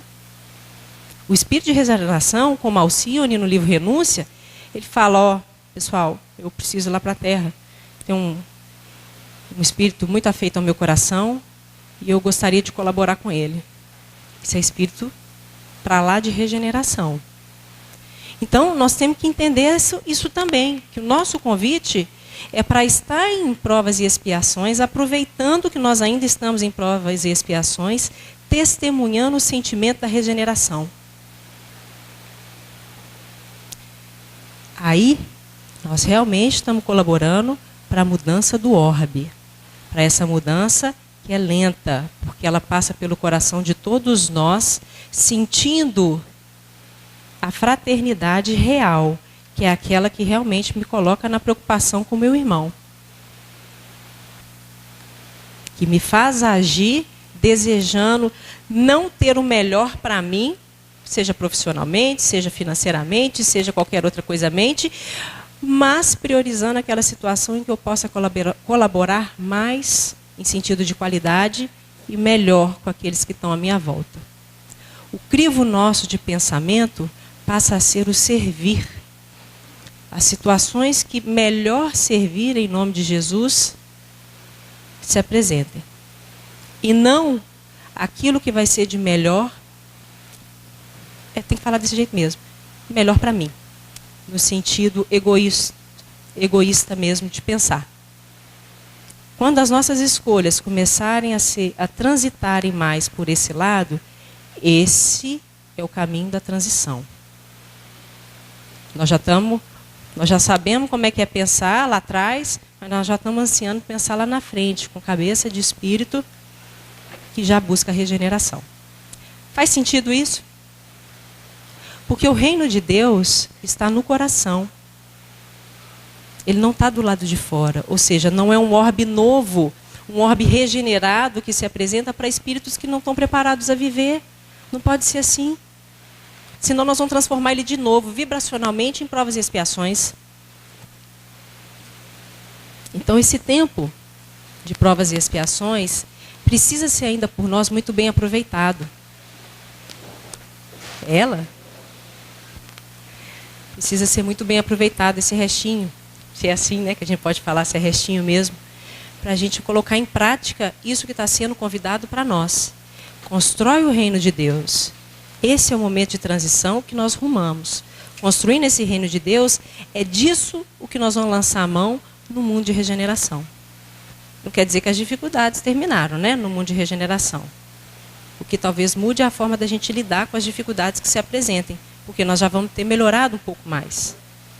O espírito de regeneração, como Alcione no livro Renúncia, ele fala: ó, pessoal, eu preciso ir lá para a Terra. Tem um espírito muito afeito ao meu coração e eu gostaria de colaborar com ele. Isso é espírito para lá de regeneração. Então, nós temos que entender isso também, que o nosso convite é para estar em provas e expiações, aproveitando que nós ainda estamos em provas e expiações, testemunhando o sentimento da regeneração. Aí, nós realmente estamos colaborando para a mudança do orbe. Para essa mudança que é lenta, porque ela passa pelo coração de todos nós, sentindo a fraternidade real, que é aquela que realmente me coloca na preocupação com o meu irmão. Que me faz agir desejando não ter o melhor para mim, seja profissionalmente, seja financeiramente, seja qualquer outra coisa mente, mas priorizando aquela situação em que eu possa colaborar mais em sentido de qualidade e melhor com aqueles que estão à minha volta. O crivo nosso de pensamento passa a ser o servir. As situações que melhor servir em nome de Jesus se apresentem. E não aquilo que vai ser de melhor, tem que falar desse jeito mesmo, melhor para mim. No sentido egoísta mesmo de pensar. Quando as nossas escolhas começarem a transitarem mais por esse lado, esse é o caminho da transição. Nós já sabemos como é que é pensar lá atrás, mas nós já estamos ansiando pensar lá na frente, com cabeça de espírito que já busca a regeneração. Faz sentido isso? Porque o reino de Deus está no coração. Ele não está do lado de fora. Ou seja, não é um orbe novo, um orbe regenerado que se apresenta para espíritos que não estão preparados a viver. Não pode ser assim. Senão nós vamos transformar ele de novo, vibracionalmente, em provas e expiações. Então esse tempo de provas e expiações precisa ser ainda por nós muito bem aproveitado. Precisa ser muito bem aproveitado esse restinho, se é assim, né, que a gente pode falar, se é restinho mesmo, para a gente colocar em prática isso que está sendo convidado para nós. Constrói o reino de Deus. Esse é o momento de transição que nós rumamos. Construindo esse reino de Deus, é disso o que nós vamos lançar a mão no mundo de regeneração. Não quer dizer que as dificuldades terminaram, né, no mundo de regeneração. O que talvez mude é a forma da gente lidar com as dificuldades que se apresentem, porque nós já vamos ter melhorado um pouco mais.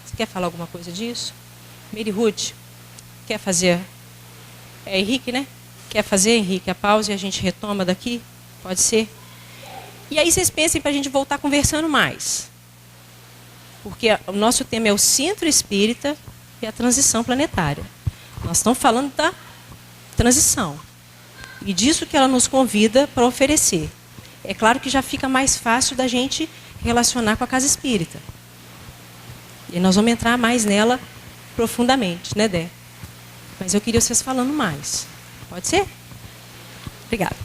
Você quer falar alguma coisa disso? Mary Ruth, quer fazer? É Henrique, né? Quer fazer, Henrique, a pausa e a gente retoma daqui? Pode ser? E aí vocês pensem para a gente voltar conversando mais. Porque o nosso tema é o centro espírita e a transição planetária. Nós estamos falando da transição. E disso que ela nos convida para oferecer. É claro que já fica mais fácil da gente relacionar com a casa espírita. E nós vamos entrar mais nela profundamente, né, Dé? Mas eu queria vocês falando mais. Pode ser? Obrigada.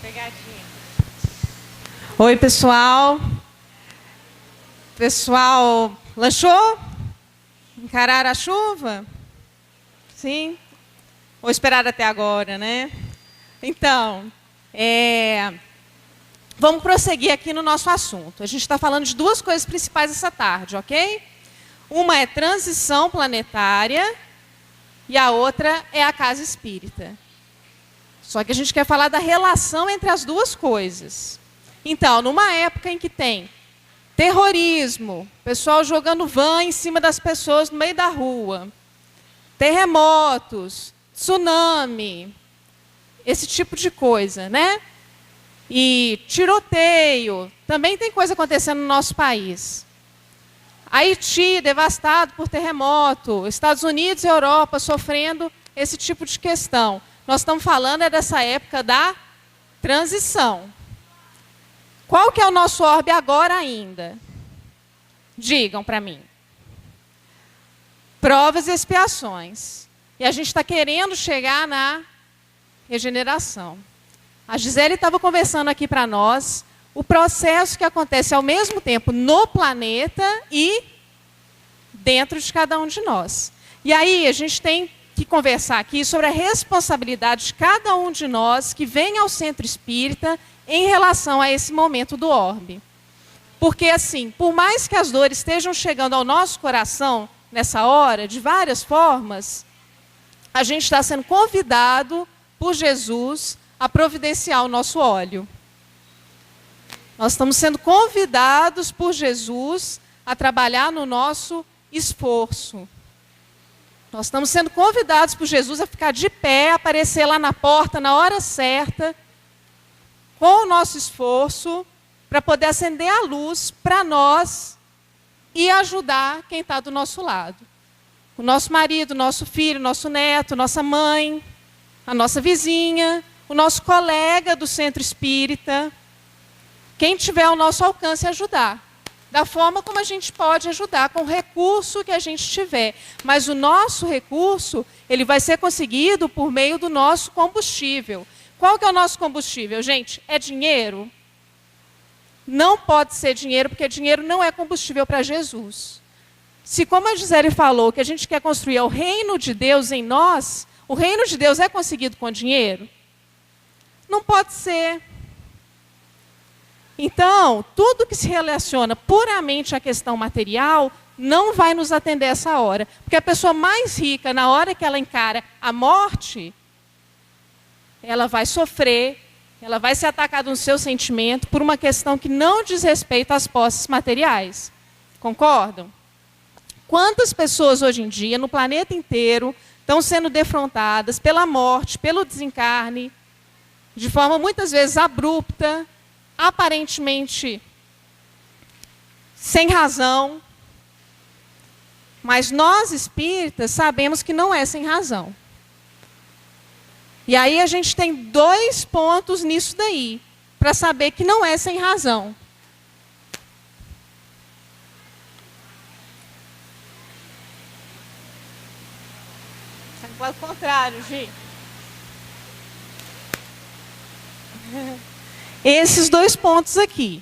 Pegadinha. Oi, pessoal. Pessoal, lanchou? Encararam a chuva? Sim? Ou esperar até agora, né? Então, vamos prosseguir aqui no nosso assunto. A gente está falando de duas coisas principais essa tarde, ok? Uma é transição planetária e a outra é a casa espírita. Só que a gente quer falar da relação entre as duas coisas. Então, numa época em que tem terrorismo, pessoal jogando van em cima das pessoas no meio da rua, terremotos, tsunami, esse tipo de coisa, né? E tiroteio, também tem coisa acontecendo no nosso país. Haiti, devastado por terremoto, Estados Unidos e Europa sofrendo esse tipo de questão. Nós estamos falando dessa época da transição. Qual que é o nosso orbe agora ainda? Digam para mim. Provas e expiações. E a gente está querendo chegar na regeneração. A Gisele estava conversando aqui para nós o processo que acontece ao mesmo tempo no planeta e dentro de cada um de nós. E aí a gente tem que conversar aqui sobre a responsabilidade de cada um de nós que vem ao centro espírita em relação a esse momento do orbe. Porque assim, por mais que as dores estejam chegando ao nosso coração nessa hora, de várias formas, a gente está sendo convidado por Jesus a providenciar o nosso óleo. Nós estamos sendo convidados por Jesus a trabalhar no nosso esforço. Nós estamos sendo convidados por Jesus a ficar de pé, aparecer lá na porta na hora certa, com o nosso esforço, para poder acender a luz para nós e ajudar quem está do nosso lado. O nosso marido, o nosso filho, o nosso neto, nossa mãe, a nossa vizinha, o nosso colega do centro espírita, quem tiver ao nosso alcance ajudar. Da forma como a gente pode ajudar, com o recurso que a gente tiver. Mas o nosso recurso, ele vai ser conseguido por meio do nosso combustível. Qual que é o nosso combustível, gente? É dinheiro? Não pode ser dinheiro, porque dinheiro não é combustível para Jesus. Se, como a Gisele falou, que a gente quer construir o reino de Deus em nós, o reino de Deus é conseguido com dinheiro? Não pode ser. Então, tudo que se relaciona puramente à questão material não vai nos atender essa hora. Porque a pessoa mais rica, na hora que ela encara a morte, ela vai sofrer, ela vai ser atacada no seu sentimento por uma questão que não diz respeito às posses materiais. Concordam? Quantas pessoas hoje em dia, no planeta inteiro, estão sendo defrontadas pela morte, pelo desencarne, de forma muitas vezes abrupta, aparentemente sem razão, mas nós espíritas sabemos que não é sem razão. E aí a gente tem 2 pontos nisso daí, para saber que não é sem razão. Ao contrário, Gi. Esses 2 pontos aqui.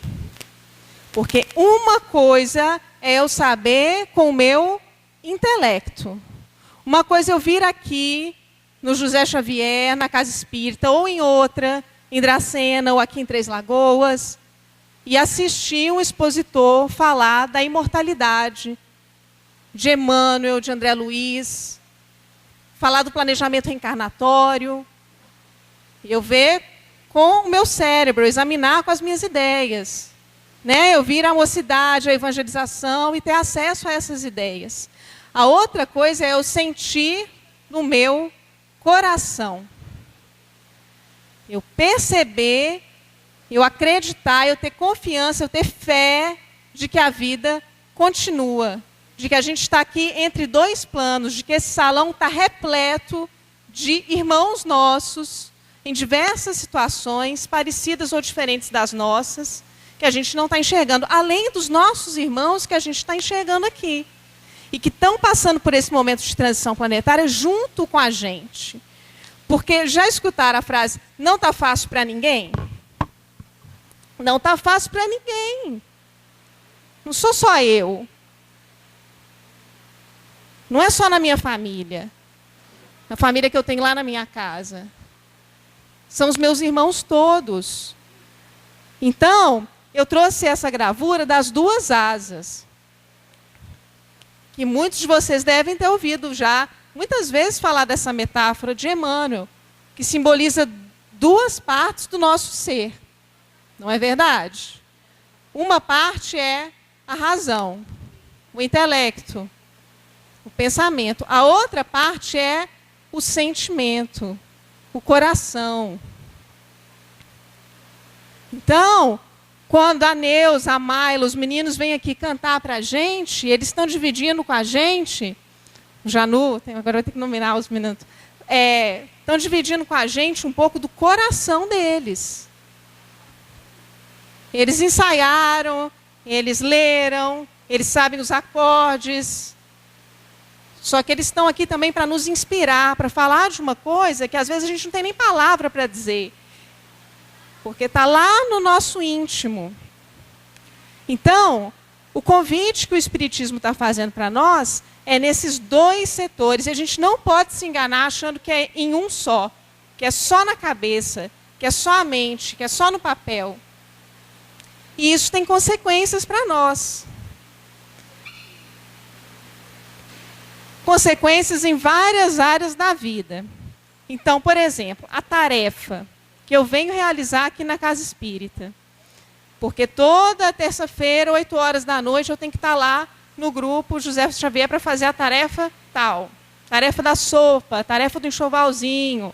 Porque uma coisa é eu saber com o meu intelecto. Uma coisa é eu vir aqui no José Xavier, na Casa Espírita, ou em outra, em Dracena, ou aqui em Três Lagoas, e assistir um expositor falar da imortalidade de Emmanuel, de André Luiz, falar do planejamento reencarnatório, eu ver com o meu cérebro, examinar com as minhas ideias. Né? Eu vir à mocidade, à evangelização e ter acesso a essas ideias. A outra coisa é eu sentir no meu coração. Eu perceber, eu acreditar, eu ter confiança, eu ter fé de que a vida continua. De que a gente está aqui entre 2 planos, de que esse salão está repleto de irmãos nossos, em diversas situações, parecidas ou diferentes das nossas, que a gente não está enxergando, além dos nossos irmãos que a gente está enxergando aqui. E que estão passando por esse momento de transição planetária junto com a gente. Porque já escutaram a frase, não está fácil para ninguém? Não está fácil para ninguém. Não sou só eu. Não é só na minha família. Na família que eu tenho lá na minha casa. São os meus irmãos todos. Então, eu trouxe essa gravura das 2 asas. que muitos de vocês devem ter ouvido já, muitas vezes, falar dessa metáfora de Emmanuel, que simboliza duas partes do nosso ser. Não é verdade? Uma parte é a razão, o intelecto, o pensamento. A outra parte é o sentimento, o coração. Então, quando a Neuza, a Mayla, os meninos vêm aqui cantar para a gente, eles estão dividindo com a gente, o Janu, agora eu vou ter que nominar os meninos, estão dividindo com a gente um pouco do coração deles. Eles ensaiaram, eles leram, eles sabem os acordes. Só que eles estão aqui também para nos inspirar, para falar de uma coisa que às vezes a gente não tem nem palavra para dizer. Porque está lá no nosso íntimo. Então, o convite que o Espiritismo está fazendo para nós é nesses dois setores. E a gente não pode se enganar achando que é em um só, que é só na cabeça, que é só a mente, que é só no papel. E isso tem consequências para nós. Consequências em várias áreas da vida. Então, por exemplo, a tarefa que eu venho realizar aqui na Casa Espírita. Porque toda terça-feira, 8 horas da noite, eu tenho que estar lá no grupo José Xavier para fazer a tarefa tal. Tarefa da sopa, tarefa do enxovalzinho,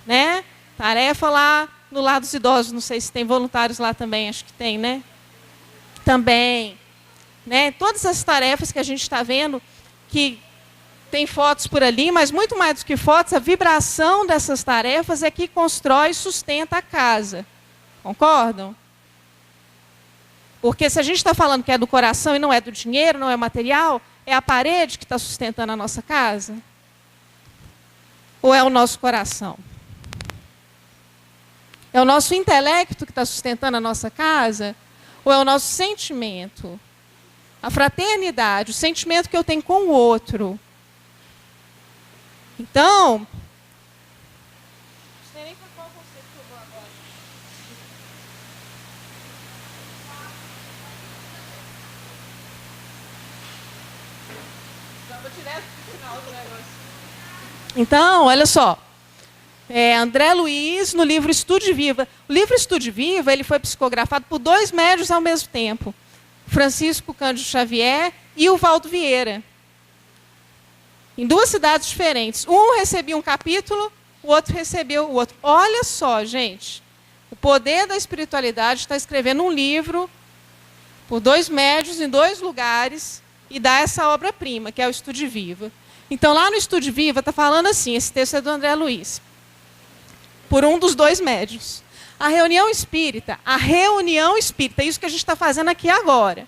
né? Tarefa lá no lado dos idosos, não sei se tem voluntários lá também, acho que tem, né? Também. Né? Todas as tarefas que a gente está vendo, que tem fotos por ali, mas muito mais do que fotos, a vibração dessas tarefas é que constrói e sustenta a casa. Concordam? Porque se a gente está falando que é do coração e não é do dinheiro, não é material, é a parede que está sustentando a nossa casa? Ou é o nosso coração? É o nosso intelecto que está sustentando a nossa casa? Ou é o nosso sentimento? A fraternidade, o sentimento que eu tenho com o outro. Então, não sei nem para qual conceito que eu vou agora. Já vou direto para o final do negócio. Então, olha só. André Luiz, no livro Estude Viva. O livro Estude Viva ele foi psicografado por 2 médiuns ao mesmo tempo. Francisco Cândido Xavier e o Valdo Vieira. Em 2 cidades diferentes. Um recebia um capítulo, o outro recebeu o outro. Olha só, gente. O poder da espiritualidade está escrevendo um livro por 2 médiuns em 2 lugares e dá essa obra-prima, que é o Estude Viva. Então, lá no Estude Viva, está falando assim, esse texto é do André Luiz, por um dos 2 médiuns. A reunião espírita, isso que a gente está fazendo aqui agora.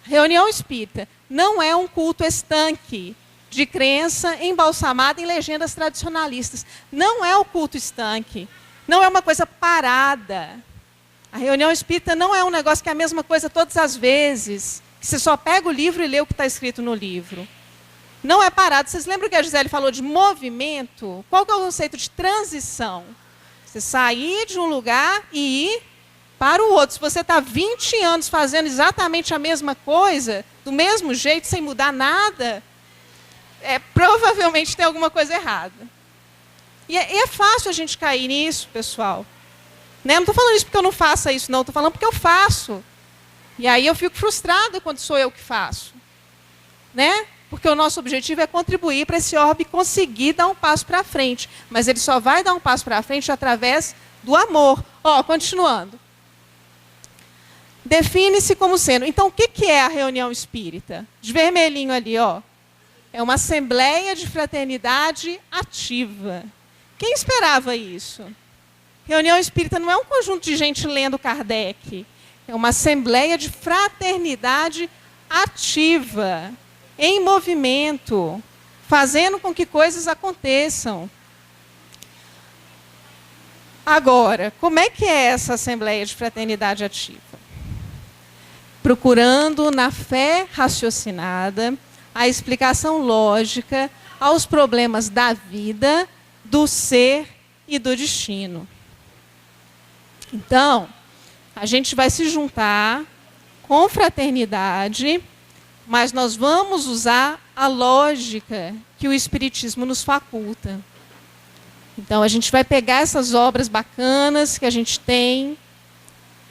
A reunião espírita não é um culto estanque de crença embalsamada em legendas tradicionalistas. Não é o culto estanque. Não é uma coisa parada. A reunião espírita não é um negócio que é a mesma coisa todas as vezes. Que você só pega o livro e lê o que está escrito no livro. Não é parado. Vocês lembram que a Gisele falou de movimento? Qual que é o conceito de transição? Você sair de um lugar e ir para o outro. Se você está 20 anos fazendo exatamente a mesma coisa, do mesmo jeito, sem mudar nada, provavelmente tem alguma coisa errada. E é fácil a gente cair nisso, pessoal. Né? Não estou falando isso porque eu não faço isso, não. Estou falando porque eu faço. E aí eu fico frustrada quando sou eu que faço. Né? Porque o nosso objetivo é contribuir para esse orbe conseguir dar um passo para frente. Mas ele só vai dar um passo para frente através do amor. Continuando. Define-se como sendo. Então, o que é a reunião espírita? De vermelhinho ali, ó. É uma assembleia de fraternidade ativa. Quem esperava isso? Reunião espírita não é um conjunto de gente lendo Kardec. É uma assembleia de fraternidade ativa, em movimento, fazendo com que coisas aconteçam. Agora, como é que é essa assembleia de fraternidade ativa? Procurando, na fé raciocinada, a explicação lógica aos problemas da vida, do ser e do destino. Então, a gente vai se juntar com fraternidade mas nós vamos usar a lógica que o Espiritismo nos faculta. Então, a gente vai pegar essas obras bacanas que a gente tem,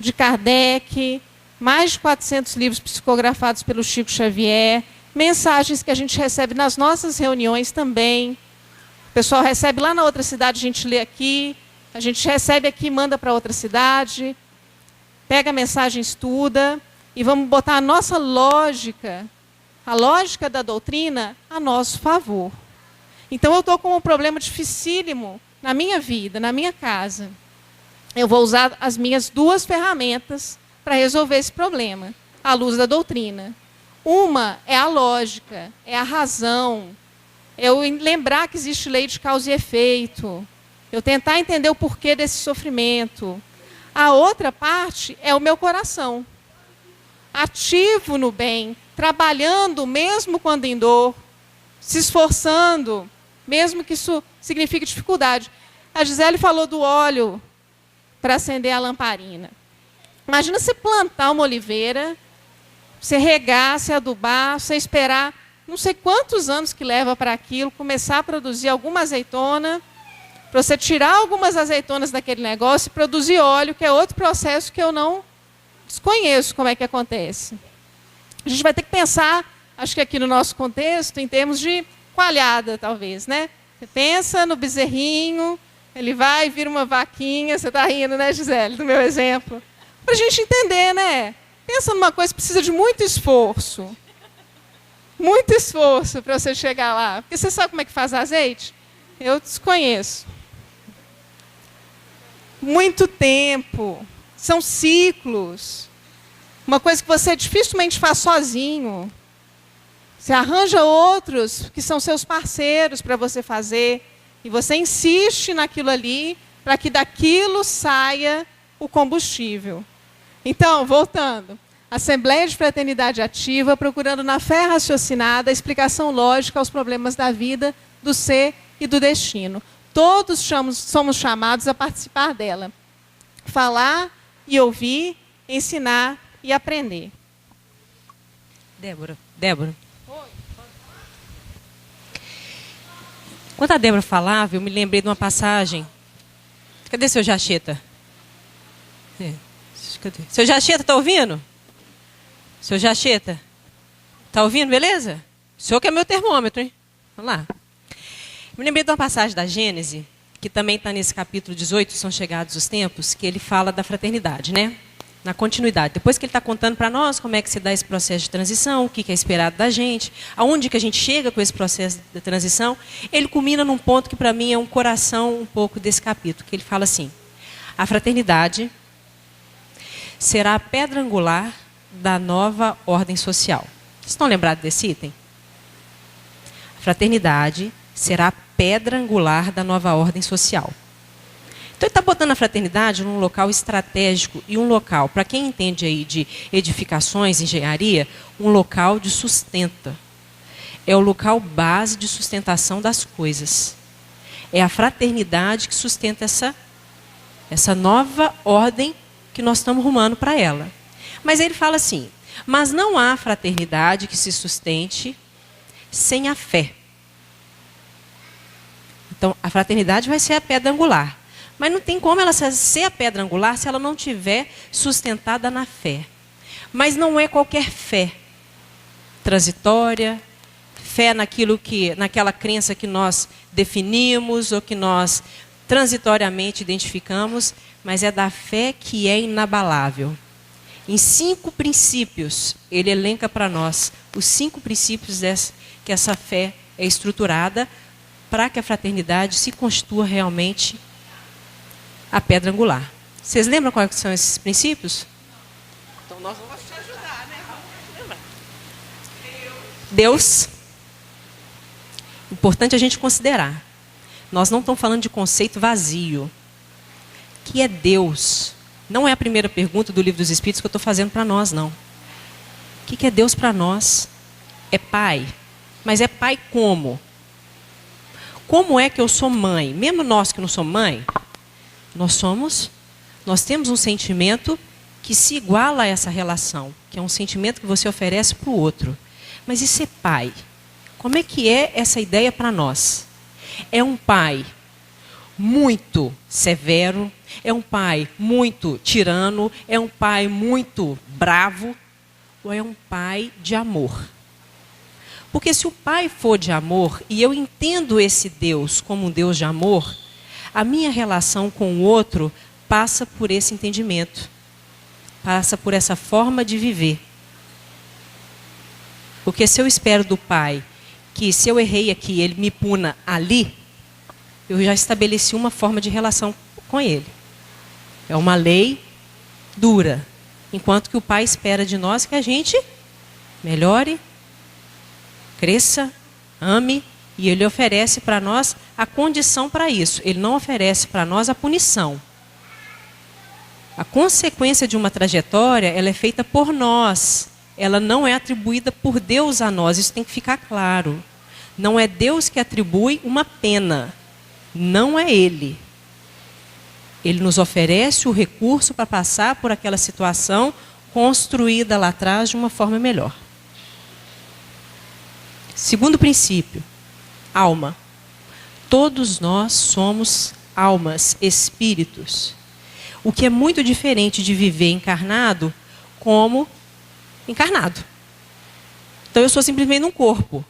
de Kardec, mais de 400 livros psicografados pelo Chico Xavier, mensagens que a gente recebe nas nossas reuniões também. O pessoal recebe lá na outra cidade, a gente lê aqui, a gente recebe aqui e manda para outra cidade, pega a mensagem, estuda, e vamos botar a nossa lógica, a lógica da doutrina, a nosso favor. Então, eu estou com um problema dificílimo na minha vida, na minha casa. Eu vou usar as minhas duas ferramentas para resolver esse problema, à luz da doutrina. Uma é a lógica, é a razão, é eu lembrar que existe lei de causa e efeito, eu tentar entender o porquê desse sofrimento. A outra parte é o meu coração, ativo no bem, trabalhando mesmo quando em dor, se esforçando, mesmo que isso signifique dificuldade. A Gisele falou do óleo para acender a lamparina. Imagina você plantar uma oliveira, você regar, você adubar, você esperar não sei quantos anos que leva para aquilo, começar a produzir alguma azeitona, para você tirar algumas azeitonas daquele negócio e produzir óleo, que é outro processo que eu não desconheço como é que acontece. A gente vai ter que pensar, acho que aqui no nosso contexto, em termos de coalhada, talvez, né? Você pensa no bezerrinho, ele vai e vira uma vaquinha, você está rindo, né, Gisele, do meu exemplo? Para a gente entender, né? Pensa numa coisa que precisa de muito esforço. Muito esforço para você chegar lá. Porque você sabe como é que faz azeite? Eu desconheço. Muito tempo. São ciclos. Uma coisa que você dificilmente faz sozinho. Você arranja outros que são seus parceiros para você fazer. E você insiste naquilo ali para que daquilo saia o combustível. Então, voltando. Assembleia de Fraternidade Ativa, procurando na fé raciocinada a explicação lógica aos problemas da vida, do ser e do destino. Todos somos chamados a participar dela. Falar e ouvir, ensinar e aprender. Débora. Quando a Débora falava, eu me lembrei de uma passagem. Cadê seu Jacheta? Seu Jacheta, está ouvindo? Seu Jacheta, está ouvindo, beleza? O senhor que é meu termômetro, hein? Vamos lá. Me lembrei de uma passagem da Gênese, que também está nesse capítulo 18, São Chegados os Tempos, que ele fala da fraternidade, né? Na continuidade. Depois que ele está contando para nós como é que se dá esse processo de transição, o que é esperado da gente, aonde que a gente chega com esse processo de transição, ele culmina num ponto que para mim é um coração um pouco desse capítulo, que ele fala assim: a fraternidade será a pedra angular da nova ordem social. Vocês estão lembrados desse item? A fraternidade será a pedra angular da nova ordem social. Então, ele está botando a fraternidade num local estratégico e um local, para quem entende aí de edificações, engenharia, um local de sustenta. É o local base de sustentação das coisas. É a fraternidade que sustenta essa nova ordem que nós estamos rumando para ela. Mas ele fala assim: mas não há fraternidade que se sustente sem a fé. Então, a fraternidade vai ser a pedra angular. Mas não tem como ela ser a pedra angular se ela não tiver sustentada na fé. Mas não é qualquer fé transitória, fé naquela crença que nós definimos ou que nós transitoriamente identificamos, mas é da fé que é inabalável. Em 5 princípios, ele elenca para nós os 5 princípios que essa fé é estruturada para que a fraternidade se constitua realmente a pedra angular. Vocês lembram quais são esses princípios? Então nós vamos te ajudar, né? Lembra? Deus. Importante a gente considerar. Nós não estamos falando de conceito vazio. Que é Deus? Não é a primeira pergunta do Livro dos Espíritos que eu estou fazendo para nós, não. O que é Deus para nós? É Pai. Mas é Pai como? Como é que eu sou mãe? Mesmo nós que não somos mãe, nós temos um sentimento que se iguala a essa relação, que é um sentimento que você oferece para o outro. Mas e ser pai? Como é que é essa ideia para nós? É um pai muito severo, é um pai muito tirano, é um pai muito bravo, ou é um pai de amor? Porque se o pai for de amor, e eu entendo esse Deus como um Deus de amor, a minha relação com o outro passa por esse entendimento, passa por essa forma de viver. Porque se eu espero do pai que se eu errei aqui, ele me puna ali, eu já estabeleci uma forma de relação com ele. É uma lei dura. Enquanto que o pai espera de nós que a gente melhore, cresça, ame, e ele oferece para nós a condição para isso. Ele não oferece para nós a punição. A consequência de uma trajetória, ela é feita por nós. Ela não é atribuída por Deus a nós. Isso tem que ficar claro. Não é Deus que atribui uma pena. Não é Ele. Ele nos oferece o recurso para passar por aquela situação construída lá atrás de uma forma melhor. Segundo princípio, alma. Todos nós somos almas, espíritos. O que é muito diferente de viver encarnado como encarnado. Então eu sou simplesmente um corpo.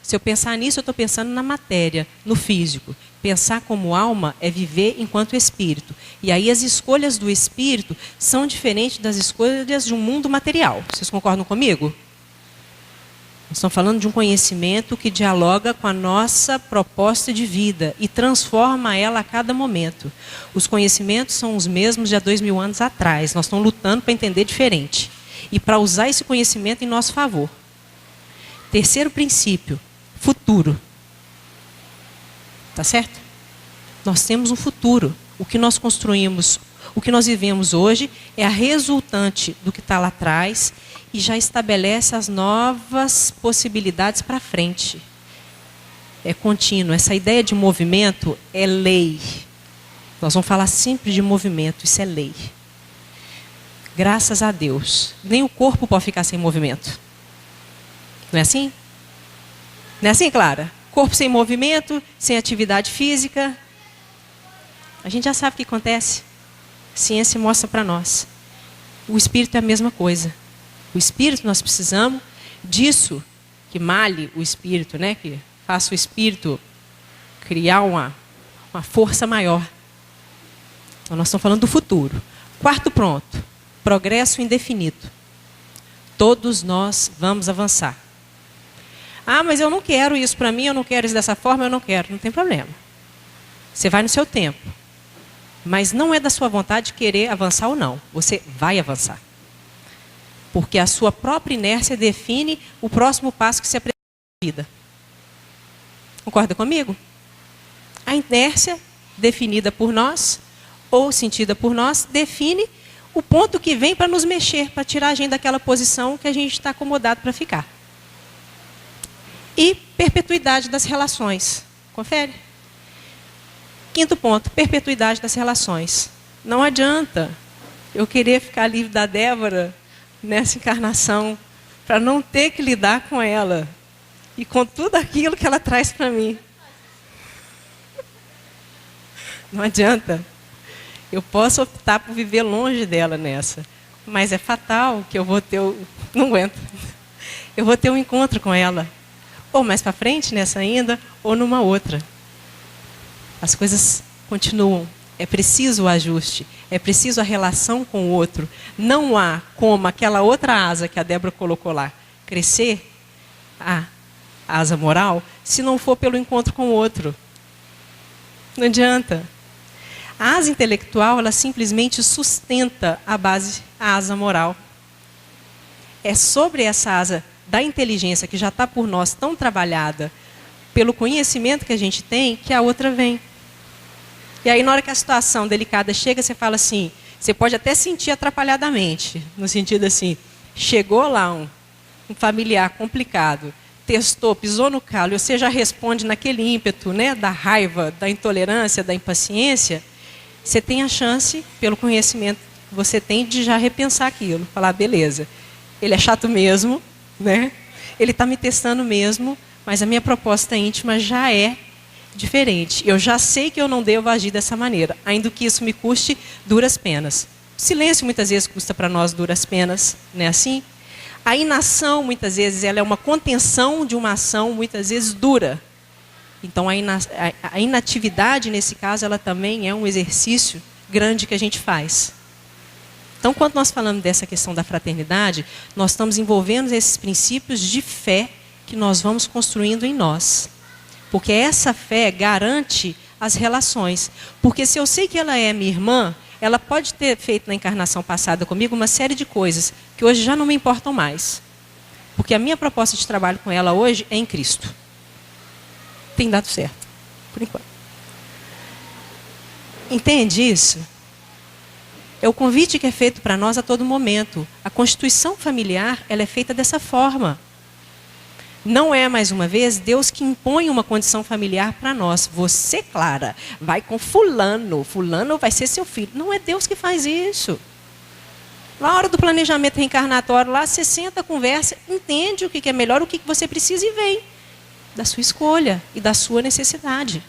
Se eu pensar nisso, eu estou pensando na matéria, no físico. Pensar como alma é viver enquanto espírito. E aí as escolhas do espírito são diferentes das escolhas de um mundo material. Vocês concordam comigo? Nós estamos falando de um conhecimento que dialoga com a nossa proposta de vida e transforma ela a cada momento. Os conhecimentos são os mesmos de há 2000 anos atrás. Nós estamos lutando para entender diferente. E para usar esse conhecimento em nosso favor. Terceiro princípio, futuro. Tá certo? Nós temos um futuro. O que nós construímos, o que nós vivemos hoje é a resultante do que está lá atrás e já estabelece as novas possibilidades para frente. É contínuo. Essa ideia de movimento é lei. Nós vamos falar sempre de movimento, isso é lei. Graças a Deus. Nem o corpo pode ficar sem movimento. Não é assim? Não é assim, Clara? Corpo sem movimento, sem atividade física. A gente já sabe o que acontece. A ciência mostra para nós. O espírito é a mesma coisa. O espírito, nós precisamos disso, que malhe o espírito, né? Que faça o espírito criar uma força maior. Então, nós estamos falando do futuro. Quarto ponto. Progresso indefinido. Todos nós vamos avançar. Ah, mas eu não quero isso para mim, eu não quero isso dessa forma, eu não quero. Não tem problema. Você vai no seu tempo. Mas não é da sua vontade querer avançar ou não. Você vai avançar. Porque a sua própria inércia define o próximo passo que se apresenta na vida. Concorda comigo? A inércia, definida por nós, ou sentida por nós, define o ponto que vem para nos mexer, para tirar a gente daquela posição que a gente está acomodado para ficar. E perpetuidade das relações. Confere? Quinto ponto, perpetuidade das relações. Não adianta eu querer ficar livre da Débora nessa encarnação para não ter que lidar com ela e com tudo aquilo que ela traz para mim. Não adianta. Eu posso optar por viver longe dela nessa, mas é fatal que eu vou ter não aguento. Eu vou ter um encontro com ela, ou mais para frente nessa ainda, ou numa outra. As coisas continuam. É preciso o ajuste, é preciso a relação com o outro. Não há como aquela outra asa que a Débora colocou lá crescer, a asa moral, se não for pelo encontro com o outro. Não adianta. A asa intelectual, ela simplesmente sustenta a asa moral. É sobre essa asa da inteligência que já está por nós tão trabalhada, pelo conhecimento que a gente tem, que a outra vem. E aí, na hora que a situação delicada chega, você fala assim, você pode até sentir atrapalhadamente, no sentido assim, chegou lá um familiar complicado, testou, pisou no calo, e você já responde naquele ímpeto, né, da raiva, da intolerância, da impaciência, você tem a chance, pelo conhecimento que você tem, de já repensar aquilo. Falar, beleza, ele é chato mesmo, né? Ele está me testando mesmo, mas a minha proposta íntima já é diferente. Eu já sei que eu não devo agir dessa maneira, ainda que isso me custe duras penas. O silêncio muitas vezes custa para nós duras penas, não é assim? A inação, muitas vezes, ela é uma contenção de uma ação, muitas vezes, dura. Então, a inatividade, nesse caso, ela também é um exercício grande que a gente faz. Então, quando nós falamos dessa questão da fraternidade, nós estamos envolvendo esses princípios de fé que nós vamos construindo em nós. Porque essa fé garante as relações. Porque se eu sei que ela é minha irmã, ela pode ter feito na encarnação passada comigo uma série de coisas que hoje já não me importam mais. Porque a minha proposta de trabalho com ela hoje é em Cristo. Tem dado certo, por enquanto. Entende isso? É o convite que é feito para nós a todo momento. A constituição familiar, ela é feita dessa forma. Não é, mais uma vez, Deus que impõe uma condição familiar para nós. Você, Clara, vai com fulano. Fulano vai ser seu filho. Não é Deus que faz isso. Na hora do planejamento reencarnatório, lá você senta, conversa, entende o que é melhor, o que você precisa e vem. Da sua escolha e da sua necessidade.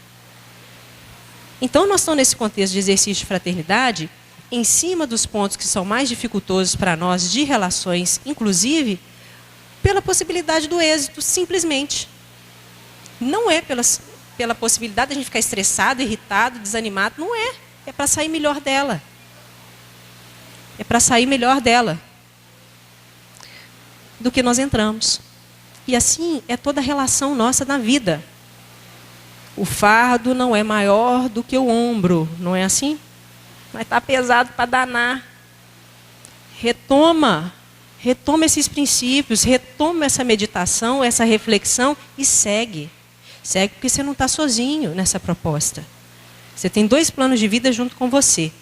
Então, nós estamos nesse contexto de exercício de fraternidade, em cima dos pontos que são mais dificultosos para nós de relações, inclusive, pela possibilidade do êxito, simplesmente. Não é pela possibilidade de a gente ficar estressado, irritado, desanimado, não é. É para sair melhor dela. É para sair melhor dela do que nós entramos. E assim é toda a relação nossa na vida. O fardo não é maior do que o ombro, não é assim? Mas está pesado para danar. Retoma esses princípios, retoma essa meditação, essa reflexão e segue. Segue porque você não está sozinho nessa proposta. Você tem 2 planos de vida junto com você.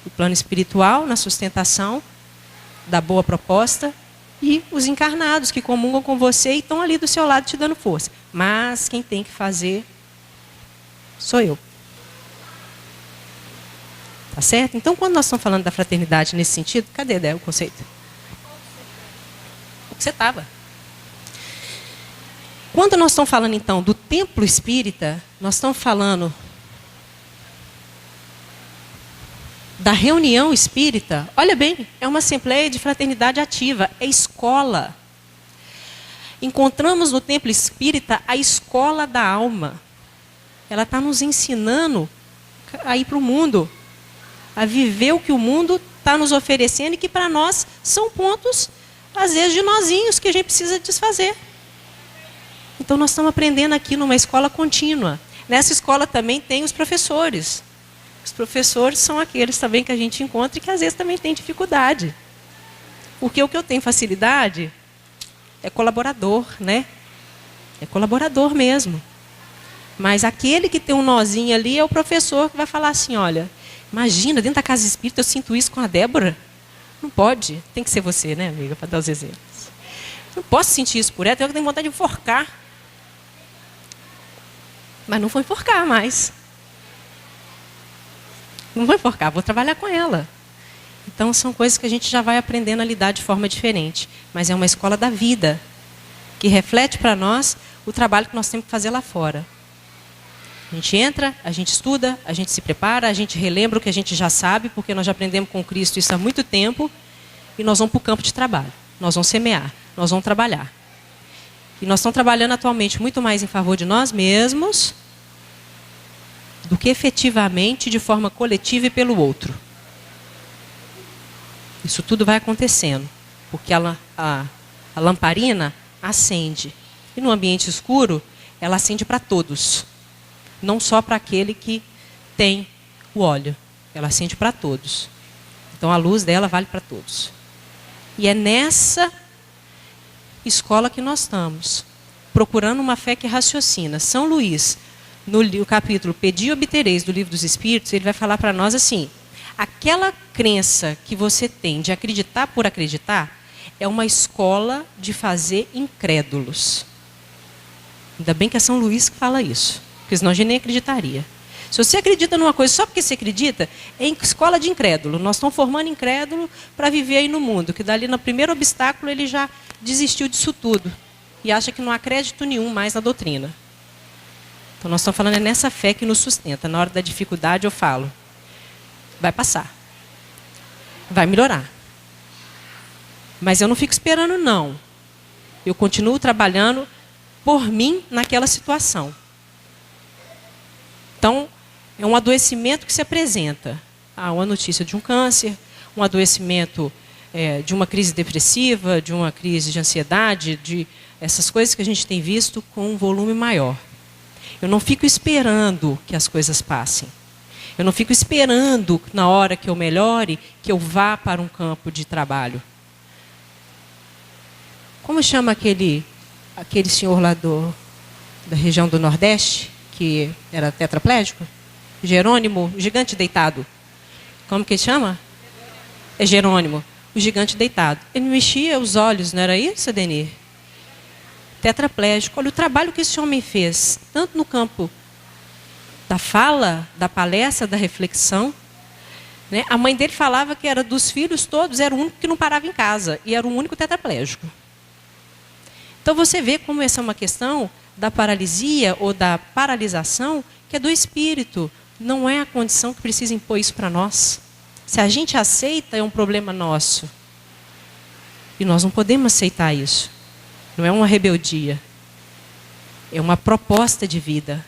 O plano espiritual, na sustentação da boa proposta, e os encarnados que comungam com você e estão ali do seu lado te dando força. Mas quem tem que fazer sou eu. Tá certo? Então, quando nós estamos falando da fraternidade nesse sentido, cadê, Dé, o conceito? O que você estava. Quando nós estamos falando, então, do templo espírita, nós estamos falando da reunião espírita. Olha bem, é uma assembleia de fraternidade ativa, é escola. Encontramos no templo espírita a escola da alma. Ela está nos ensinando a ir para o mundo, a viver o que o mundo está nos oferecendo e que para nós são pontos, às vezes, de nozinhos que a gente precisa desfazer. Então, nós estamos aprendendo aqui numa escola contínua. Nessa escola também tem os professores. Os professores são aqueles também que a gente encontra e que às vezes também tem dificuldade. Porque o que eu tenho facilidade é colaborador, né? É colaborador mesmo. Mas aquele que tem um nozinho ali é o professor que vai falar assim, olha, imagina, dentro da casa espírita eu sinto isso com a Débora. Não pode, tem que ser você, né, amiga, para dar os exemplos. Não posso sentir isso por ela, eu tenho vontade de enforcar. Mas não vou enforcar mais. Não vou enforcar, vou trabalhar com ela. Então, são coisas que a gente já vai aprendendo a lidar de forma diferente. Mas é uma escola da vida, que reflete para nós o trabalho que nós temos que fazer lá fora. A gente entra, a gente estuda, a gente se prepara, a gente relembra o que a gente já sabe, porque nós já aprendemos com Cristo isso há muito tempo, e nós vamos para o campo de trabalho. Nós vamos semear, nós vamos trabalhar. E nós estamos trabalhando atualmente muito mais em favor de nós mesmos do que efetivamente de forma coletiva e pelo outro. Isso tudo vai acontecendo, porque a lamparina acende. E no ambiente escuro, ela acende para todos. Não só para aquele que tem o óleo. Ela acende para todos. Então, a luz dela vale para todos. E é nessa escola que nós estamos, procurando uma fé que raciocina. São Luís, no capítulo Pedi e Obtereis, do Livro dos Espíritos, ele vai falar para nós assim, aquela crença que você tem de acreditar por acreditar, é uma escola de fazer incrédulos. Ainda bem que é São Luís que fala isso, porque senão a gente nem acreditaria. Se você acredita numa coisa só porque você acredita, é escola de incrédulo. Nós estamos formando incrédulo para viver aí no mundo, que dali no primeiro obstáculo ele já desistiu disso tudo e acha que não há crédito nenhum mais na doutrina. Então, nós estamos falando é nessa fé que nos sustenta. Na hora da dificuldade, eu falo, vai passar, vai melhorar. Mas eu não fico esperando, não. Eu continuo trabalhando por mim naquela situação. Então, é um adoecimento que se apresenta. Uma notícia de um câncer, um adoecimento de uma crise depressiva, de uma crise de ansiedade, de essas coisas que a gente tem visto com um volume maior. Eu não fico esperando que as coisas passem. Eu não fico esperando, na hora que eu melhore, que eu vá para um campo de trabalho. Como chama aquele senhor lá da região do Nordeste, que era tetraplégico? Jerônimo, o gigante deitado. Como que ele chama? É Jerônimo, o gigante deitado. Ele mexia os olhos, não era isso, Adenir? Tetraplégico. Olha o trabalho que esse homem fez, tanto no campo da fala, da palestra, da reflexão. Né? A mãe dele falava que era dos filhos todos, era o único que não parava em casa, e era o único tetraplégico. Então você vê como essa é uma questão da paralisia ou da paralisação, que é do espírito. Não é a condição que precisa impor isso para nós. Se a gente aceita, é um problema nosso. E nós não podemos aceitar isso. Não é uma rebeldia. É uma proposta de vida.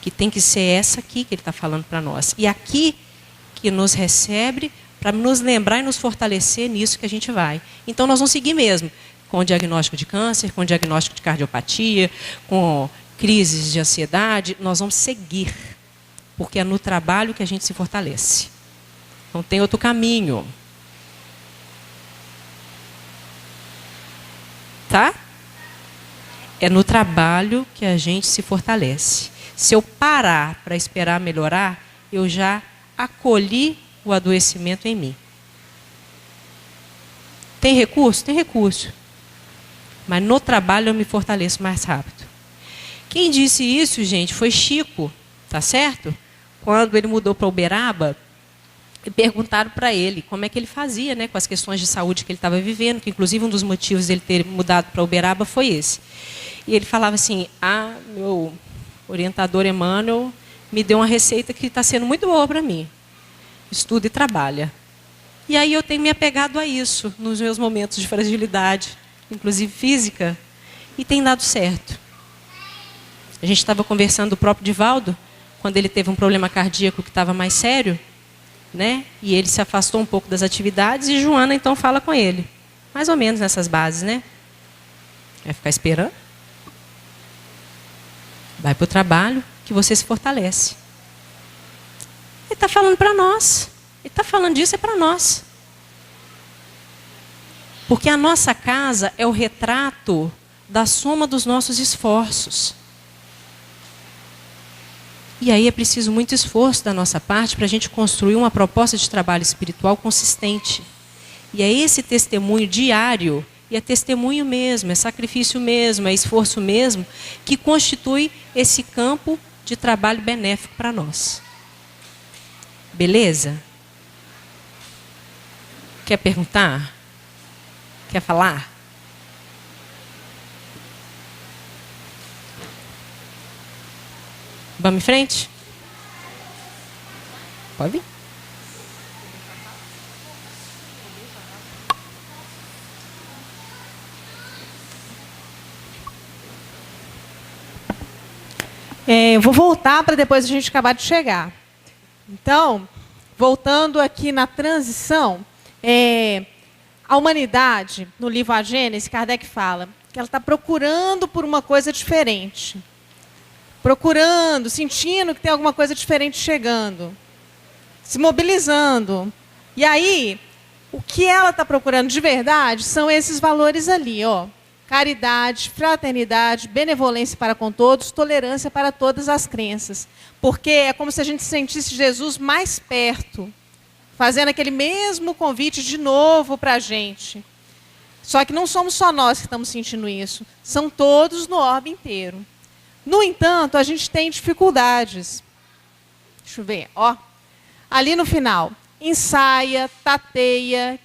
Que tem que ser essa aqui que ele está falando para nós. E aqui que nos recebe para nos lembrar e nos fortalecer nisso que a gente vai. Então nós vamos seguir mesmo. Com diagnóstico de câncer, com diagnóstico de cardiopatia, com crises de ansiedade. Nós vamos seguir. Porque é no trabalho que a gente se fortalece. Não tem outro caminho. Tá? É no trabalho que a gente se fortalece. Se eu parar para esperar melhorar, eu já acolhi o adoecimento em mim. Tem recurso? Tem recurso. Mas no trabalho eu me fortaleço mais rápido. Quem disse isso, gente, foi Chico, tá certo? Quando ele mudou para Uberaba, perguntaram para ele como é que ele fazia, né, com as questões de saúde que ele estava vivendo, que inclusive um dos motivos dele ter mudado para Uberaba foi esse. E ele falava assim, meu orientador Emmanuel me deu uma receita que está sendo muito boa para mim. Estuda e trabalha. E aí eu tenho me apegado a isso nos meus momentos de fragilidade, inclusive física, e tem dado certo. A gente estava conversando do próprio Divaldo, quando ele teve um problema cardíaco que estava mais sério, né? E ele se afastou um pouco das atividades e Joana então fala com ele. Mais ou menos nessas bases, né? Vai ficar esperando? Vai para o trabalho que você se fortalece. Ele está falando para nós. Ele está falando disso é para nós. Porque a nossa casa é o retrato da soma dos nossos esforços. E aí é preciso muito esforço da nossa parte para a gente construir uma proposta de trabalho espiritual consistente. E é esse testemunho diário, e é testemunho mesmo, é sacrifício mesmo, é esforço mesmo, que constitui esse campo de trabalho benéfico para nós. Beleza? Quer perguntar? Quer falar? Vamos em frente? Pode vir. Eu vou voltar para depois a gente acabar de chegar. Então, voltando aqui na transição, a humanidade, no livro A Gênese, Kardec fala que ela está procurando por uma coisa diferente. Procurando, sentindo que tem alguma coisa diferente chegando. Se mobilizando. E aí, o que ela está procurando de verdade são esses valores ali, ó. Caridade, fraternidade, benevolência para com todos, tolerância para todas as crenças. Porque é como se a gente sentisse Jesus mais perto, fazendo aquele mesmo convite de novo para a gente. Só que não somos só nós que estamos sentindo isso, são todos no orbe inteiro. No entanto, a gente tem dificuldades. Deixa eu ver, ó. Ali no final, ensaia, tateia,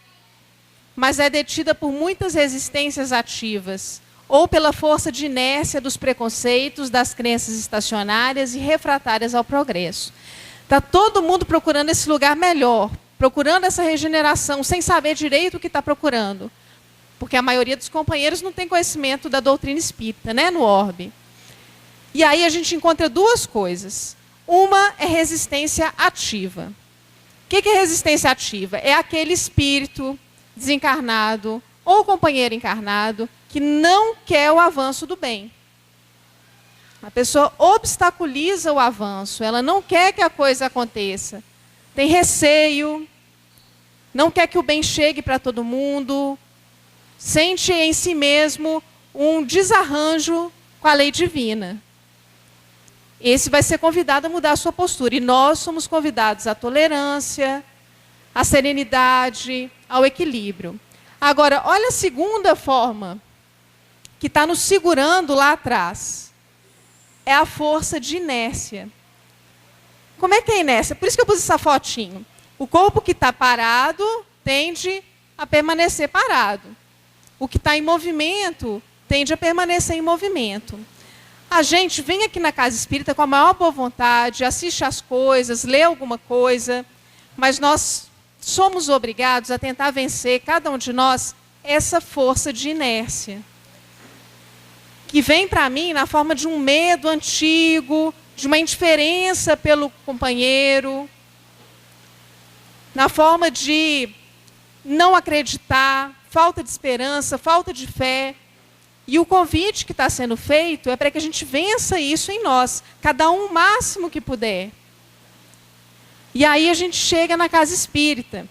mas é detida por muitas resistências ativas, ou pela força de inércia dos preconceitos, das crenças estacionárias e refratárias ao progresso. Está todo mundo procurando esse lugar melhor, procurando essa regeneração, sem saber direito o que está procurando. Porque a maioria dos companheiros não tem conhecimento da doutrina espírita, né, no orbe. E aí a gente encontra duas coisas. Uma é resistência ativa. O que é resistência ativa? É aquele espírito desencarnado ou companheiro encarnado que não quer o avanço do bem. A pessoa obstaculiza o avanço, ela não quer que a coisa aconteça. Tem receio, não quer que o bem chegue para todo mundo, sente em si mesmo um desarranjo com a lei divina. Esse vai ser convidado a mudar a sua postura. E nós somos convidados à tolerância, à serenidade, ao equilíbrio. Agora, olha a segunda forma que está nos segurando lá atrás. É a força de inércia. Como é que é a inércia? Por isso que eu pus essa fotinho. O corpo que está parado tende a permanecer parado. O que está em movimento tende a permanecer em movimento. A gente vem aqui na casa espírita com a maior boa vontade, assiste as coisas, lê alguma coisa, mas nós somos obrigados a tentar vencer, cada um de nós, essa força de inércia. Que vem para mim na forma de um medo antigo, de uma indiferença pelo companheiro, na forma de não acreditar, falta de esperança, falta de fé. E o convite que está sendo feito é para que a gente vença isso em nós, cada um o máximo que puder. E aí a gente chega na casa espírita.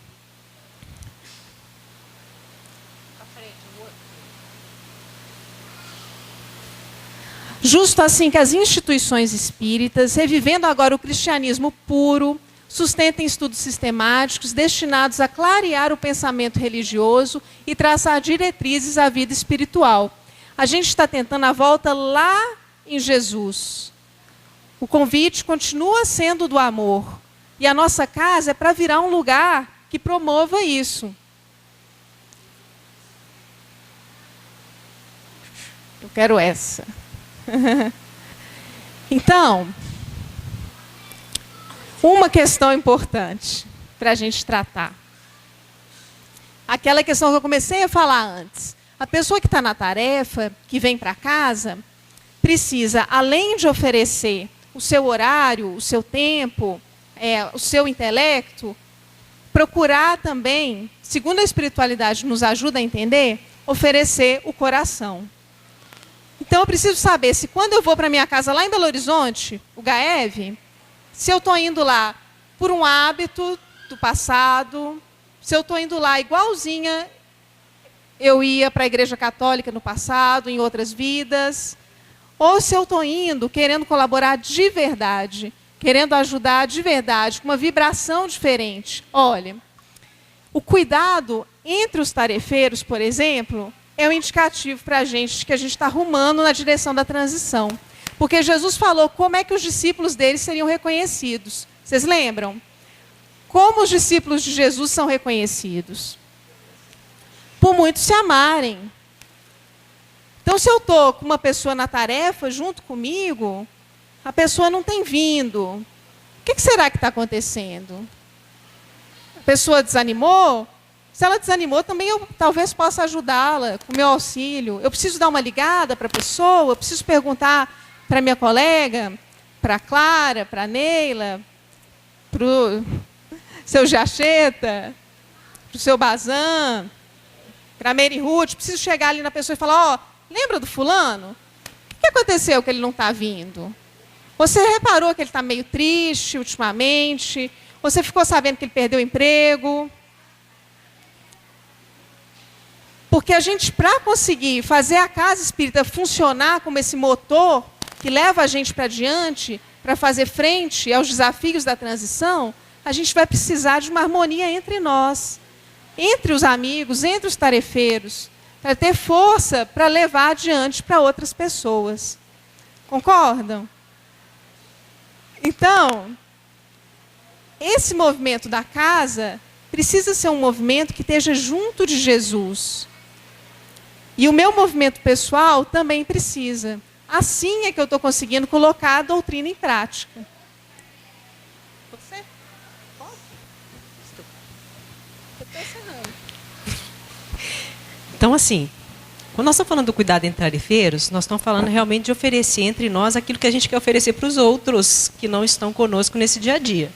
Justo assim que as instituições espíritas, revivendo agora o cristianismo puro, sustentem estudos sistemáticos destinados a clarear o pensamento religioso e traçar diretrizes à vida espiritual. A gente está tentando a volta lá em Jesus. O convite continua sendo do amor. E a nossa casa é para virar um lugar que promova isso. Eu quero essa. Então, uma questão importante para a gente tratar. Aquela questão que eu comecei a falar antes. A pessoa que está na tarefa, que vem para casa, precisa, além de oferecer o seu horário, o seu tempo, o seu intelecto, procurar também, segundo a espiritualidade nos ajuda a entender, oferecer o coração. Então eu preciso saber se quando eu vou para minha casa lá em Belo Horizonte, o GAEV, se eu estou indo lá por um hábito do passado, se eu estou indo lá igualzinha eu ia para a Igreja Católica no passado, em outras vidas, ou se eu estou indo querendo colaborar de verdade, querendo ajudar de verdade, com uma vibração diferente. Olha, o cuidado entre os tarefeiros, por exemplo, é um indicativo para a gente de que a gente está rumando na direção da transição. Porque Jesus falou como é que os discípulos dele seriam reconhecidos. Vocês lembram? Como os discípulos de Jesus são reconhecidos? Por muitos se amarem. Então, se eu estou com uma pessoa na tarefa junto comigo, a pessoa não tem vindo. O que será que está acontecendo? A pessoa desanimou? Se ela desanimou, também eu talvez possa ajudá-la com o meu auxílio. Eu preciso dar uma ligada para a pessoa, eu preciso perguntar para a minha colega, para a Clara, para a Neila, para o seu Jacheta, para o seu Bazan, para a Mary Ruth. Preciso chegar ali na pessoa e falar, lembra do fulano? O que aconteceu que ele não está vindo? Você reparou que ele está meio triste ultimamente? Você ficou sabendo que ele perdeu o emprego? Porque a gente, para conseguir fazer a casa espírita funcionar como esse motor que leva a gente para diante, para fazer frente aos desafios da transição, a gente vai precisar de uma harmonia entre nós, entre os amigos, entre os tarefeiros, para ter força para levar adiante para outras pessoas. Concordam? Então, esse movimento da casa precisa ser um movimento que esteja junto de Jesus. E o meu movimento pessoal também precisa. Assim é que eu estou conseguindo colocar a doutrina em prática. Você? Pode? Eu estou encerrando. Então, assim, quando nós estamos falando do cuidado entre tarefeiros, nós estamos falando realmente de oferecer entre nós aquilo que a gente quer oferecer para os outros que não estão conosco nesse dia a dia.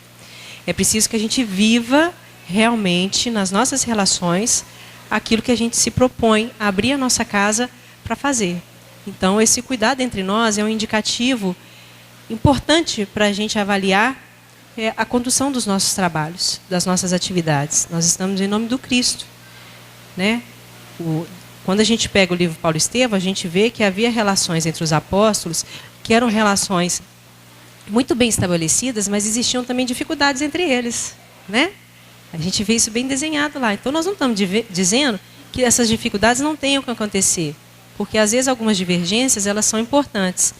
É preciso que a gente viva realmente nas nossas relações aquilo que a gente se propõe a abrir a nossa casa para fazer. Então, esse cuidado entre nós é um indicativo importante para a gente avaliar a condução dos nossos trabalhos, das nossas atividades. Nós estamos em nome do Cristo, né? Quando a gente pega o livro Paulo Estevão, a gente vê que havia relações entre os apóstolos, que eram relações muito bem estabelecidas, mas existiam também dificuldades entre eles, né? A gente vê isso bem desenhado lá. Então, nós não estamos dizendo que essas dificuldades não tenham que acontecer, porque às vezes algumas divergências elas são importantes,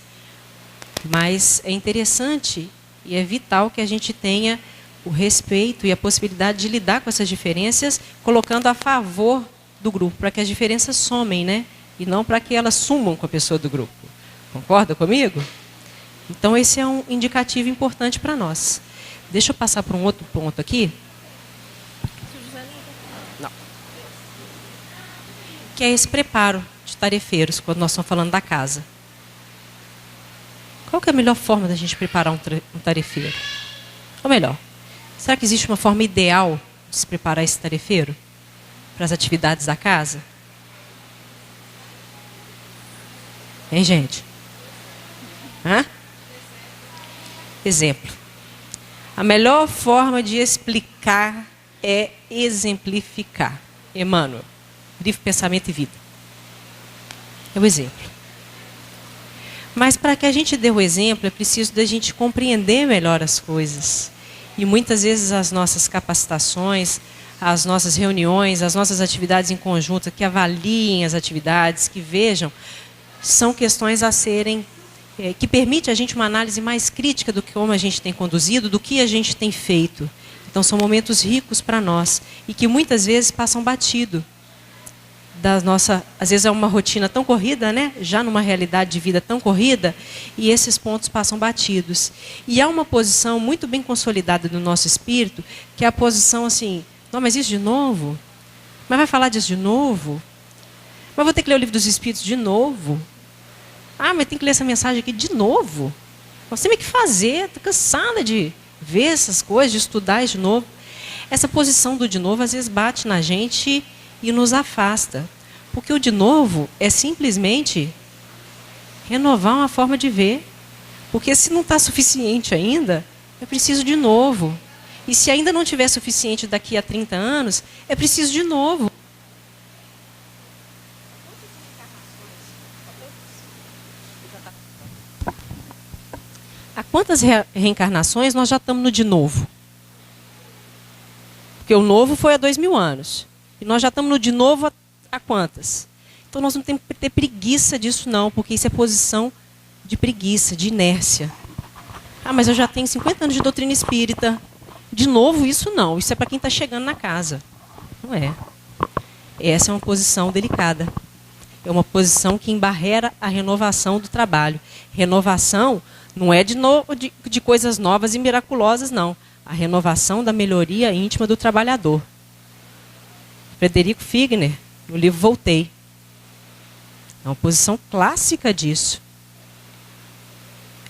mas é interessante e é vital que a gente tenha o respeito e a possibilidade de lidar com essas diferenças, colocando a favor do grupo, para que as diferenças somem, né? E não para que elas sumam com a pessoa do grupo. Concorda comigo? Então, esse é um indicativo importante para nós. Deixa eu passar para um outro ponto aqui. Não. Que é esse preparo de tarefeiros, quando nós estamos falando da casa. Qual que é a melhor forma da gente preparar um tarefeiro? Ou melhor, será que existe uma forma ideal de se preparar esse tarefeiro para as atividades da casa? Hein, gente? Hã? Exemplo. A melhor forma de explicar é exemplificar. Emmanuel, livro Pensamento e Vida. É o exemplo. Mas para que a gente dê o exemplo, é preciso da gente compreender melhor as coisas. E muitas vezes as nossas capacitações, as nossas reuniões, as nossas atividades em conjunto, que avaliem as atividades, que vejam, são questões a serem, que permite a gente uma análise mais crítica do que como a gente tem conduzido, do que a gente tem feito. Então são momentos ricos para nós e que muitas vezes passam batido. Às vezes é uma rotina tão corrida, né? Já numa realidade de vida tão corrida, e esses pontos passam batidos. E há uma posição muito bem consolidada do nosso espírito, que é a posição assim, não, mas isso de novo? Mas vai falar disso de novo? Mas vou ter que ler o livro dos Espíritos de novo? Ah, mas tem que ler essa mensagem aqui de novo? Nós temos que fazer, estou cansada de ver essas coisas, de estudar isso de novo. Essa posição do de novo, às vezes, bate na gente e nos afasta. Porque o de novo é simplesmente renovar uma forma de ver. Porque se não está suficiente ainda, é preciso de novo. E se ainda não tiver suficiente daqui a 30 anos, é preciso de novo. Há quantas reencarnações nós já estamos no de novo? Porque o novo foi há 2000 anos. E nós já estamos no de novo há quantas? Então nós não temos que ter preguiça disso não, porque isso é posição de preguiça, de inércia. Ah, mas eu já tenho 50 anos de doutrina espírita. De novo, isso não. Isso é para quem está chegando na casa. Não é. Essa é uma posição delicada. É uma posição que embarrera a renovação do trabalho. Renovação não é de coisas novas e miraculosas, não. A renovação da melhoria íntima do trabalhador. Frederico Figner, no livro Voltei. É uma posição clássica disso.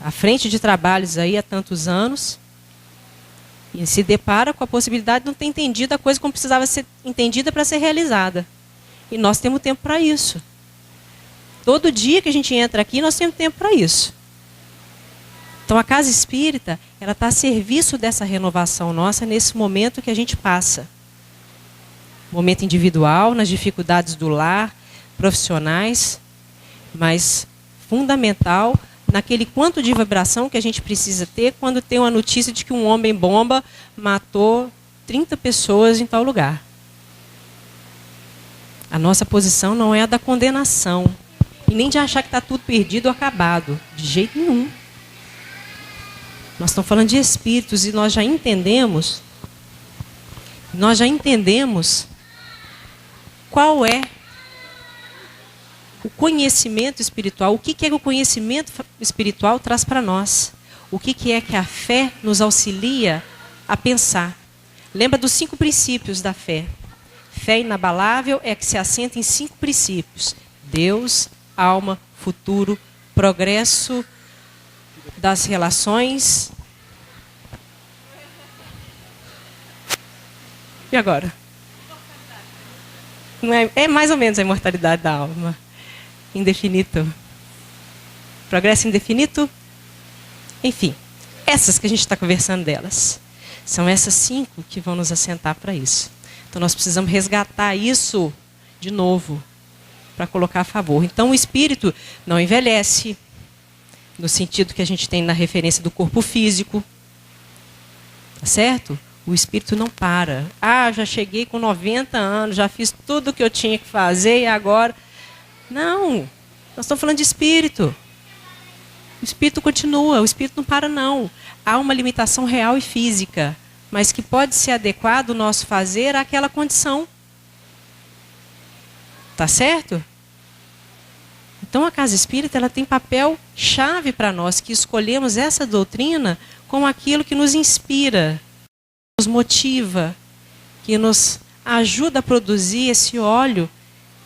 À frente de trabalhos aí há tantos anos, e se depara com a possibilidade de não ter entendido a coisa como precisava ser entendida para ser realizada. E nós temos tempo para isso. Todo dia que a gente entra aqui, nós temos tempo para isso. Então, a casa espírita, ela está a serviço dessa renovação nossa nesse momento que a gente passa. Momento individual, nas dificuldades do lar, profissionais, mas fundamental naquele quanto de vibração que a gente precisa ter quando tem uma notícia de que um homem-bomba matou 30 pessoas em tal lugar. A nossa posição não é a da condenação, e nem de achar que está tudo perdido ou acabado, de jeito nenhum. Nós estamos falando de espíritos e nós já entendemos Nós já entendemos qual é o conhecimento espiritual, o que é que o conhecimento espiritual traz para nós, o que é que a fé nos auxilia a pensar. Lembra dos 5 princípios da fé. Fé inabalável é que se assenta em 5 princípios: Deus, alma, futuro, progresso das relações. E agora? Não é mais ou menos a imortalidade da alma. Indefinito. Progresso indefinito. Enfim, essas que a gente está conversando delas. São essas 5 que vão nos assentar para isso. Então nós precisamos resgatar isso de novo para colocar a favor. Então o espírito não envelhece, no sentido que a gente tem na referência do corpo físico. Tá certo? O espírito não para. Ah, já cheguei com 90 anos, já fiz tudo o que eu tinha que fazer e agora... Não, nós estamos falando de espírito. O espírito continua, o espírito não para não. Há uma limitação real e física, mas que pode ser adequado o nosso fazer àquela condição. Tá certo? Então a casa espírita ela tem papel chave para nós que escolhemos essa doutrina como aquilo que nos inspira, nos motiva, que nos ajuda a produzir esse óleo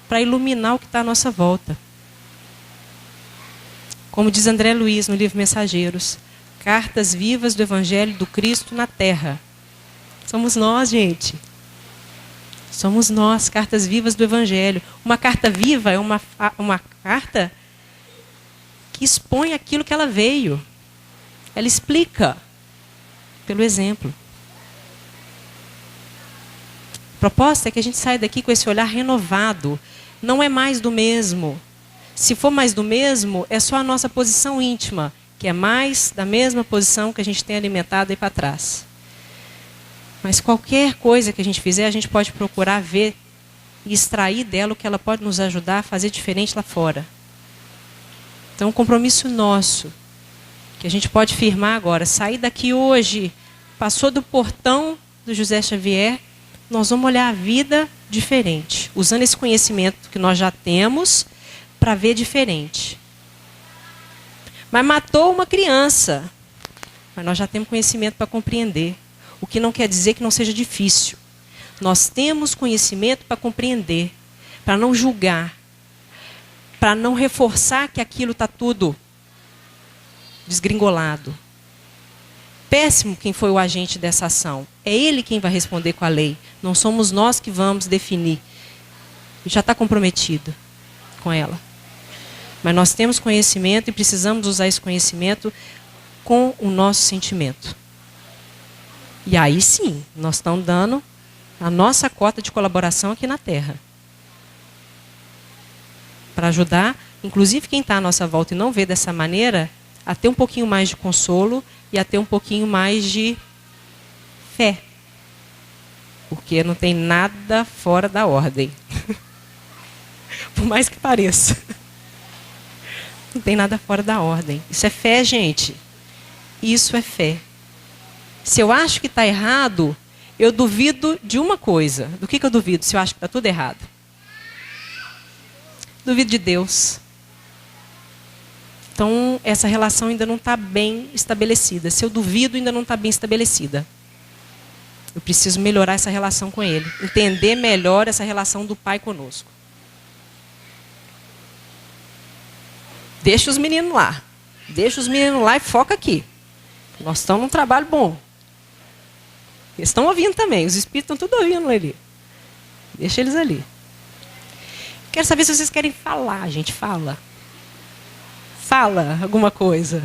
para iluminar o que está à nossa volta. Como diz André Luiz no livro Mensageiros, cartas vivas do Evangelho do Cristo na Terra. Somos nós, gente. Somos nós, cartas vivas do Evangelho. Uma carta viva é uma carta que expõe aquilo que ela veio. Ela explica pelo exemplo. A proposta é que a gente saia daqui com esse olhar renovado. Não é mais do mesmo. Se for mais do mesmo, é só a nossa posição íntima, que é mais da mesma posição que a gente tem alimentado aí para trás. Mas qualquer coisa que a gente fizer, a gente pode procurar ver e extrair dela o que ela pode nos ajudar a fazer diferente lá fora. Então, um compromisso nosso, que a gente pode firmar agora, sair daqui hoje, passou do portão do José Xavier, nós vamos olhar a vida diferente, usando esse conhecimento que nós já temos para ver diferente. Mas matou uma criança, mas nós já temos conhecimento para compreender. O que não quer dizer que não seja difícil. Nós temos conhecimento para compreender, para não julgar, para não reforçar que aquilo está tudo desgringolado. Péssimo quem foi o agente dessa ação. É ele quem vai responder com a lei. Não somos nós que vamos definir. Já está comprometido com ela. Mas nós temos conhecimento e precisamos usar esse conhecimento com o nosso sentimento. E aí sim, nós estamos dando a nossa cota de colaboração aqui na Terra. Para ajudar, inclusive quem está à nossa volta e não vê dessa maneira, a ter um pouquinho mais de consolo e a ter um pouquinho mais de fé. Porque não tem nada fora da ordem. Por mais que pareça. Não tem nada fora da ordem. Isso é fé, gente. Isso é fé. Se eu acho que está errado, eu duvido de uma coisa. Do que eu duvido se eu acho que está tudo errado? Duvido de Deus. Então, essa relação ainda não está bem estabelecida. Se eu duvido, ainda não está bem estabelecida. Eu preciso melhorar essa relação com Ele. Entender melhor essa relação do Pai conosco. Deixa os meninos lá. Deixa os meninos lá e foca aqui. Nós estamos num trabalho bom. Eles estão ouvindo também. Os espíritos estão tudo ouvindo ali. Deixa eles ali. Quero saber se vocês querem falar, gente. Fala. Fala alguma coisa.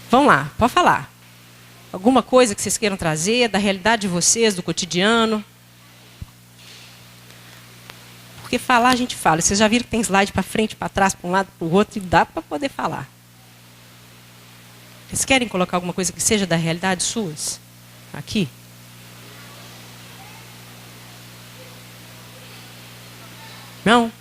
Vamos lá, pode falar. Alguma coisa que vocês queiram trazer da realidade de vocês, do cotidiano. Porque falar a gente fala. Vocês já viram que tem slide para frente, para trás, para um lado, para o outro, e dá para poder falar. Vocês querem colocar alguma coisa que seja da realidade suas? Aqui? Não?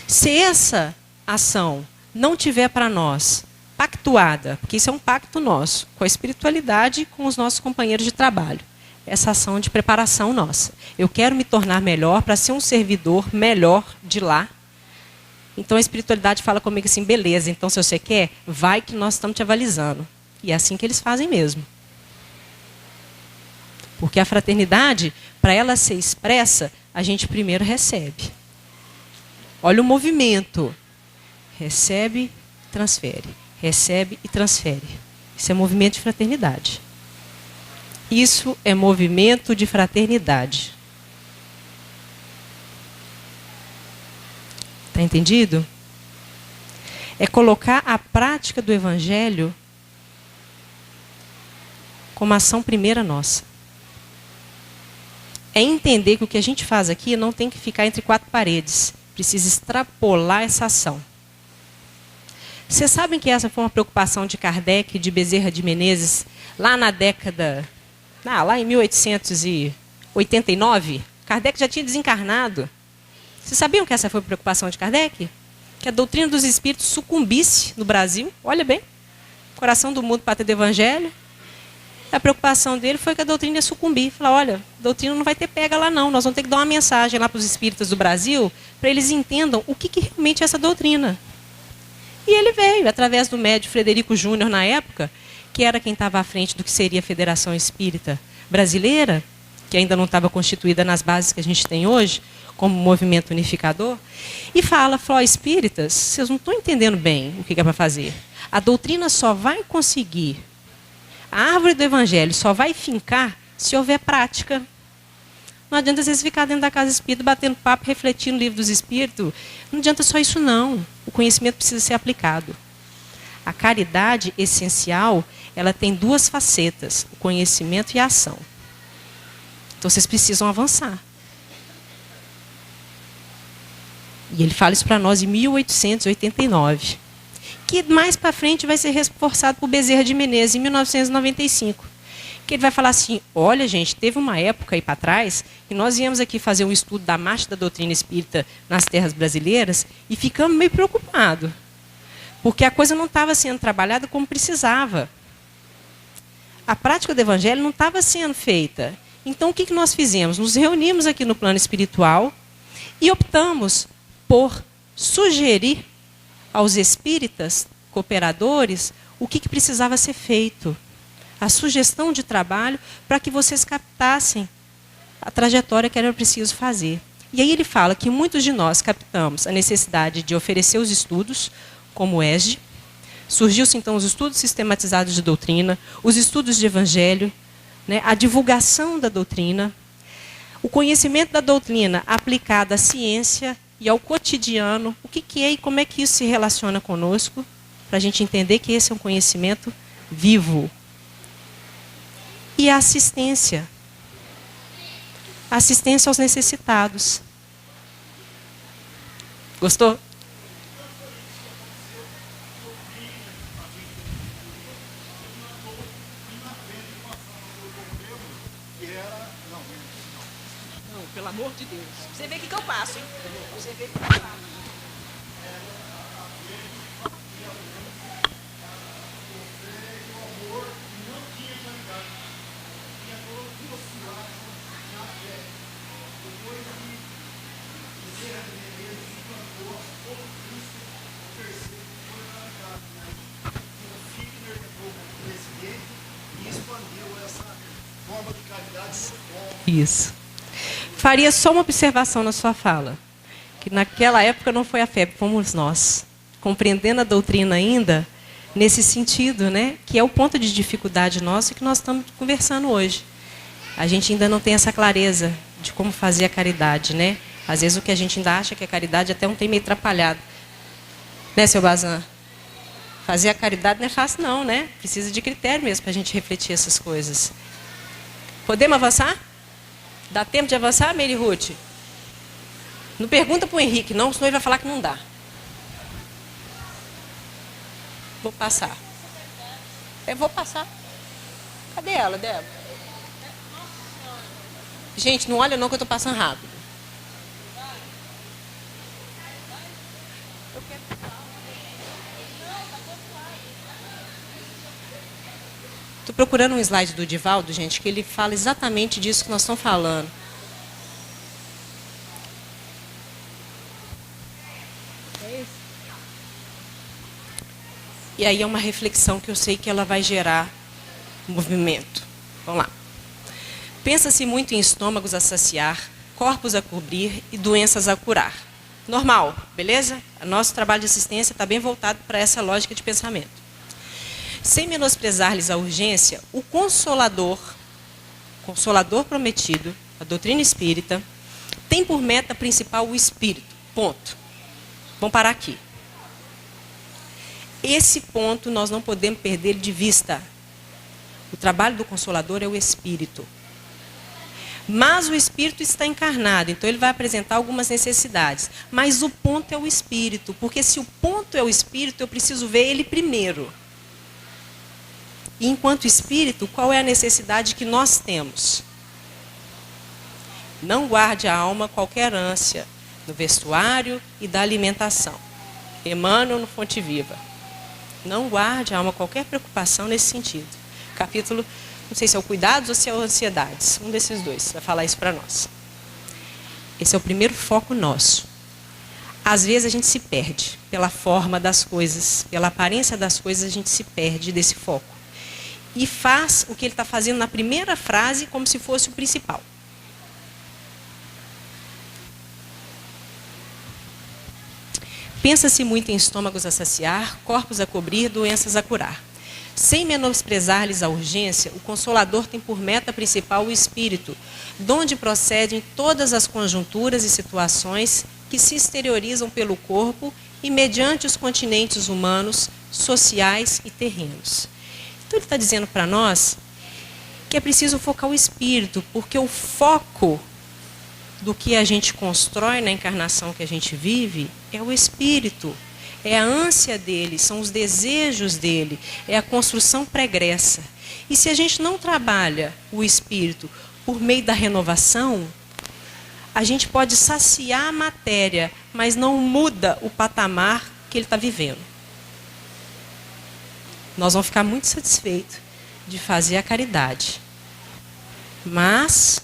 Se essa ação não tiver para nós pactuada, porque isso é um pacto nosso, com a espiritualidade e com os nossos companheiros de trabalho. Essa ação de preparação nossa. Eu quero me tornar melhor para ser um servidor melhor de lá. Então a espiritualidade fala comigo assim, beleza, então se você quer, vai que nós estamos te avalizando. E é assim que eles fazem mesmo. Porque a fraternidade, para ela ser expressa, a gente primeiro recebe. Olha o movimento. Recebe, transfere. Recebe e transfere. Isso é movimento de fraternidade. Isso é movimento de fraternidade. Está entendido? É colocar a prática do Evangelho como ação primeira nossa. É entender que o que a gente faz aqui não tem que ficar entre quatro paredes. Precisa extrapolar essa ação. Vocês sabem que essa foi uma preocupação de Kardec e de Bezerra de Menezes, lá na década... lá em 1889? Kardec já tinha desencarnado. Vocês sabiam que essa foi a preocupação de Kardec? Que a doutrina dos espíritos sucumbisse no Brasil. Olha bem, coração do mundo, pátria do Evangelho. A preocupação dele foi que a doutrina ia sucumbir. Falar, olha, a doutrina não vai ter pega lá não. Nós vamos ter que dar uma mensagem lá para os espíritas do Brasil, para eles entendam o que realmente é essa doutrina. E ele veio, através do médium Frederico Júnior, na época, que era quem estava à frente do que seria a Federação Espírita Brasileira, que ainda não estava constituída nas bases que a gente tem hoje, como movimento unificador, e falou, espíritas, vocês não estão entendendo bem o que é para fazer. A doutrina só vai conseguir, a árvore do Evangelho só vai fincar se houver prática. Não adianta vocês ficar dentro da casa espírita, batendo papo, refletindo no livro dos espíritos. Não adianta só isso, não. O conhecimento precisa ser aplicado. A caridade essencial, ela tem duas facetas, o conhecimento e a ação. Então, vocês precisam avançar. E ele fala isso para nós em 1889. Que mais para frente vai ser reforçado por Bezerra de Menezes, em 1995. Que ele vai falar assim, olha, gente, teve uma época aí para trás que nós íamos aqui fazer um estudo da marcha da doutrina espírita nas terras brasileiras e ficamos meio preocupados. Porque a coisa não estava sendo trabalhada como precisava. A prática do Evangelho não estava sendo feita. Então, o que nós fizemos? Nos reunimos aqui no plano espiritual e optamos por sugerir aos espíritas cooperadores o que precisava ser feito. A sugestão de trabalho para que vocês captassem a trajetória que era preciso fazer. E aí ele fala que muitos de nós captamos a necessidade de oferecer os estudos, como o ESG. Surgiu-se então os estudos sistematizados de doutrina, os estudos de evangelho, né, a divulgação da doutrina, o conhecimento da doutrina aplicado à ciência e ao cotidiano, o que é e como é que isso se relaciona conosco, para a gente entender que esse é um conhecimento vivo. E a assistência. Assistência aos necessitados. Gostou? Não, pelo amor de Deus. Você vê o que eu passo, hein? Você vê o que eu passo. Isso. Faria só uma observação na sua fala. Que naquela época não foi a febre, fomos nós. Compreendendo a doutrina ainda, nesse sentido, né? Que é o ponto de dificuldade nosso que nós estamos conversando hoje. A gente ainda não tem essa clareza de como fazer a caridade, né? Às vezes o que a gente ainda acha que é caridade até um tem meio atrapalhado. Né, seu Bazan? Fazer a caridade não é fácil não, né? Precisa de critério mesmo para a gente refletir essas coisas. Podemos avançar? Dá tempo de avançar, Mary Ruth? Não pergunta para o Henrique, não, senão ele vai falar que não dá. Vou passar. Eu vou passar. Cadê ela, Débora? Gente, não olha não que eu estou passando rápido. Estou procurando um slide do Divaldo, gente, que ele fala exatamente disso que nós estamos falando. E aí é uma reflexão que eu sei que ela vai gerar movimento. Vamos lá. Pensa-se muito em estômagos a saciar, corpos a cobrir e doenças a curar. Normal, beleza? O nosso trabalho de assistência está bem voltado para essa lógica de pensamento. Sem menosprezar-lhes a urgência, o Consolador prometido, a doutrina espírita, tem por meta principal o espírito. Ponto. Vamos parar aqui. Esse ponto nós não podemos perder de vista. O trabalho do Consolador é o espírito. Mas o espírito está encarnado, então ele vai apresentar algumas necessidades. Mas o ponto é o espírito, porque se o ponto é o espírito, eu preciso ver ele primeiro. E enquanto espírito, qual é a necessidade que nós temos? Não guarde a alma qualquer ânsia no vestuário e da alimentação. Emmanuel no Fonte Viva. Não guarde a alma qualquer preocupação nesse sentido. Capítulo, não sei se é o cuidados ou se é o ansiedades. Um desses dois vai falar isso para nós. Esse é o primeiro foco nosso. Às vezes a gente se perde pela forma das coisas, pela aparência das coisas, a gente se perde desse foco. E faz o que ele está fazendo na primeira frase como se fosse o principal. Pensa-se muito em estômagos a saciar, corpos a cobrir, doenças a curar. Sem menosprezar-lhes a urgência, o Consolador tem por meta principal o espírito, donde procedem todas as conjunturas e situações que se exteriorizam pelo corpo e mediante os continentes humanos, sociais e terrenos. Então ele está dizendo para nós que é preciso focar o espírito, porque o foco do que a gente constrói na encarnação que a gente vive é o espírito, é a ânsia dele, são os desejos dele, é a construção pregressa. E se a gente não trabalha o espírito por meio da renovação, a gente pode saciar a matéria, mas não muda o patamar que ele está vivendo. Nós vamos ficar muito satisfeitos de fazer a caridade. Mas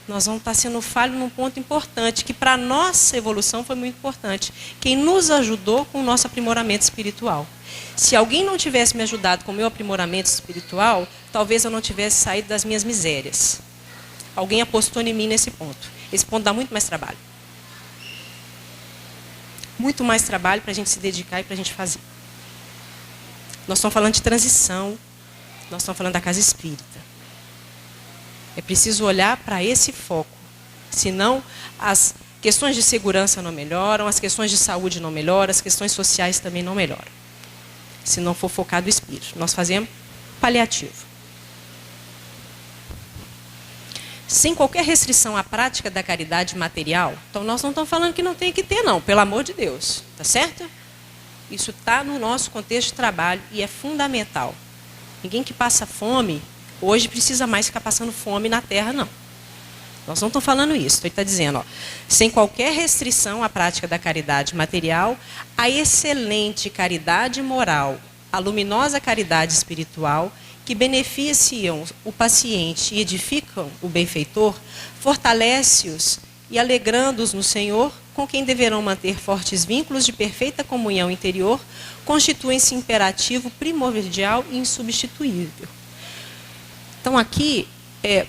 nós vamos estar sendo falhos num ponto importante, que para a nossa evolução foi muito importante. Quem nos ajudou com o nosso aprimoramento espiritual. Se alguém não tivesse me ajudado com o meu aprimoramento espiritual, talvez eu não tivesse saído das minhas misérias. Alguém apostou em mim nesse ponto. Esse ponto dá muito mais trabalho. Muito mais trabalho para a gente se dedicar e para a gente fazer. Nós estamos falando de transição, nós estamos falando da casa espírita. É preciso olhar para esse foco, senão as questões de segurança não melhoram, as questões de saúde não melhoram, as questões sociais também não melhoram. Se não for focado o espírito. Nós fazemos paliativo. Sem qualquer restrição à prática da caridade material, então nós não estamos falando que não tem que ter, não, pelo amor de Deus, tá certo? Isso está no nosso contexto de trabalho e é fundamental. Ninguém que passa fome, hoje precisa mais ficar passando fome na terra, não. Nós não estamos falando isso. Ele está dizendo, ó, sem qualquer restrição à prática da caridade material, a excelente caridade moral, a luminosa caridade espiritual, que beneficiam o paciente e edificam o benfeitor, fortalece-os e alegrando-os no Senhor, com quem deverão manter fortes vínculos de perfeita comunhão interior, constituem-se imperativo primordial e insubstituível. Então aqui,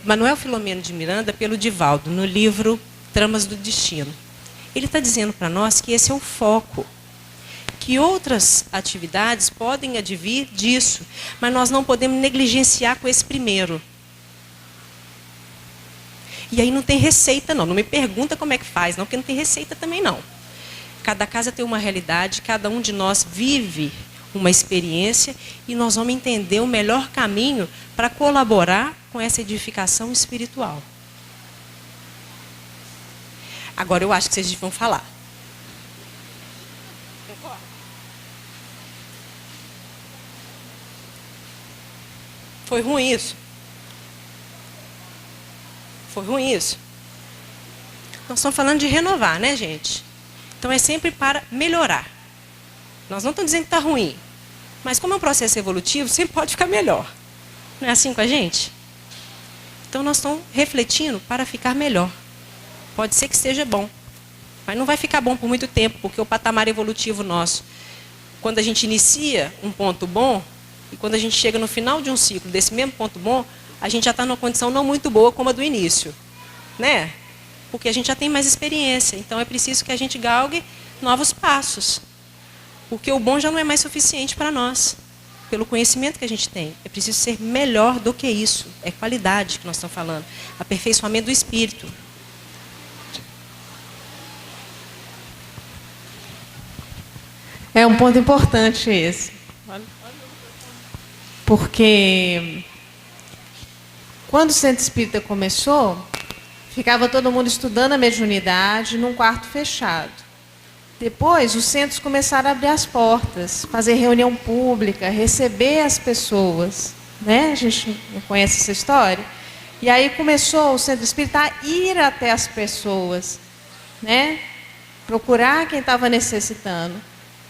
Manuel Filomeno de Miranda, pelo Divaldo, no livro Tramas do Destino. Ele está dizendo para nós que esse é o foco, que outras atividades podem advir disso, mas nós não podemos negligenciar com esse primeiro. E aí não tem receita, não. Não me pergunta como é que faz, não, porque não tem receita também, não. Cada casa tem uma realidade, cada um de nós vive uma experiência e nós vamos entender o melhor caminho para colaborar com essa edificação espiritual. Agora, eu acho que vocês deviam falar. Foi ruim isso? Foi ruim isso? Nós estamos falando de renovar, né, gente? Então é sempre para melhorar. Nós não estamos dizendo que está ruim. Mas como é um processo evolutivo, sempre pode ficar melhor. Não é assim com a gente? Então nós estamos refletindo para ficar melhor. Pode ser que esteja bom, mas não vai ficar bom por muito tempo, porque o patamar evolutivo nosso, quando a gente inicia um ponto bom, e quando a gente chega no final de um ciclo desse mesmo ponto bom, a gente já está numa condição não muito boa como a do início, né? Porque a gente já tem mais experiência, então é preciso que a gente galgue novos passos, porque o bom já não é mais suficiente para nós, pelo conhecimento que a gente tem. É preciso ser melhor do que isso, é qualidade que nós estamos falando, aperfeiçoamento do espírito. É um ponto importante esse. Porque quando o Centro Espírita começou, ficava todo mundo estudando a mediunidade num quarto fechado. Depois, os centros começaram a abrir as portas, fazer reunião pública, receber as pessoas. Né? A gente não conhece essa história? E aí começou o Centro Espírita a ir até as pessoas, né? Procurar quem estava necessitando.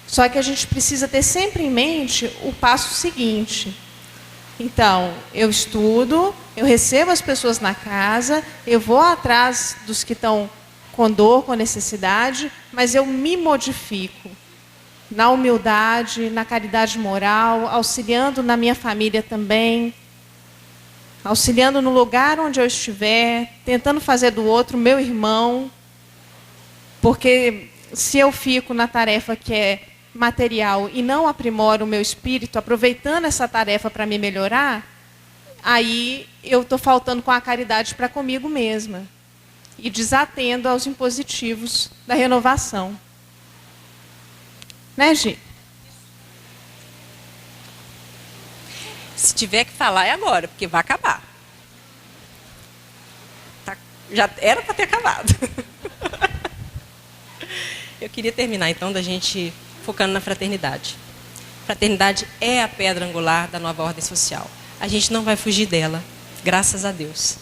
Só que a gente precisa ter sempre em mente o passo seguinte. Então, eu estudo, eu recebo as pessoas na casa, eu vou atrás dos que estão com dor, com necessidade, mas eu me modifico na humildade, na caridade moral, auxiliando na minha família também, auxiliando no lugar onde eu estiver, tentando fazer do outro meu irmão, porque se eu fico na tarefa que é material e não aprimoro o meu espírito, aproveitando essa tarefa para me melhorar, aí eu estou faltando com a caridade para comigo mesma e desatendo aos impositivos da renovação. Né, Gi? Se tiver que falar é agora, porque vai acabar. Já era para ter acabado. Eu queria terminar então da gente focando na fraternidade. Fraternidade é a pedra angular da nova ordem social. A gente não vai fugir dela, graças a Deus.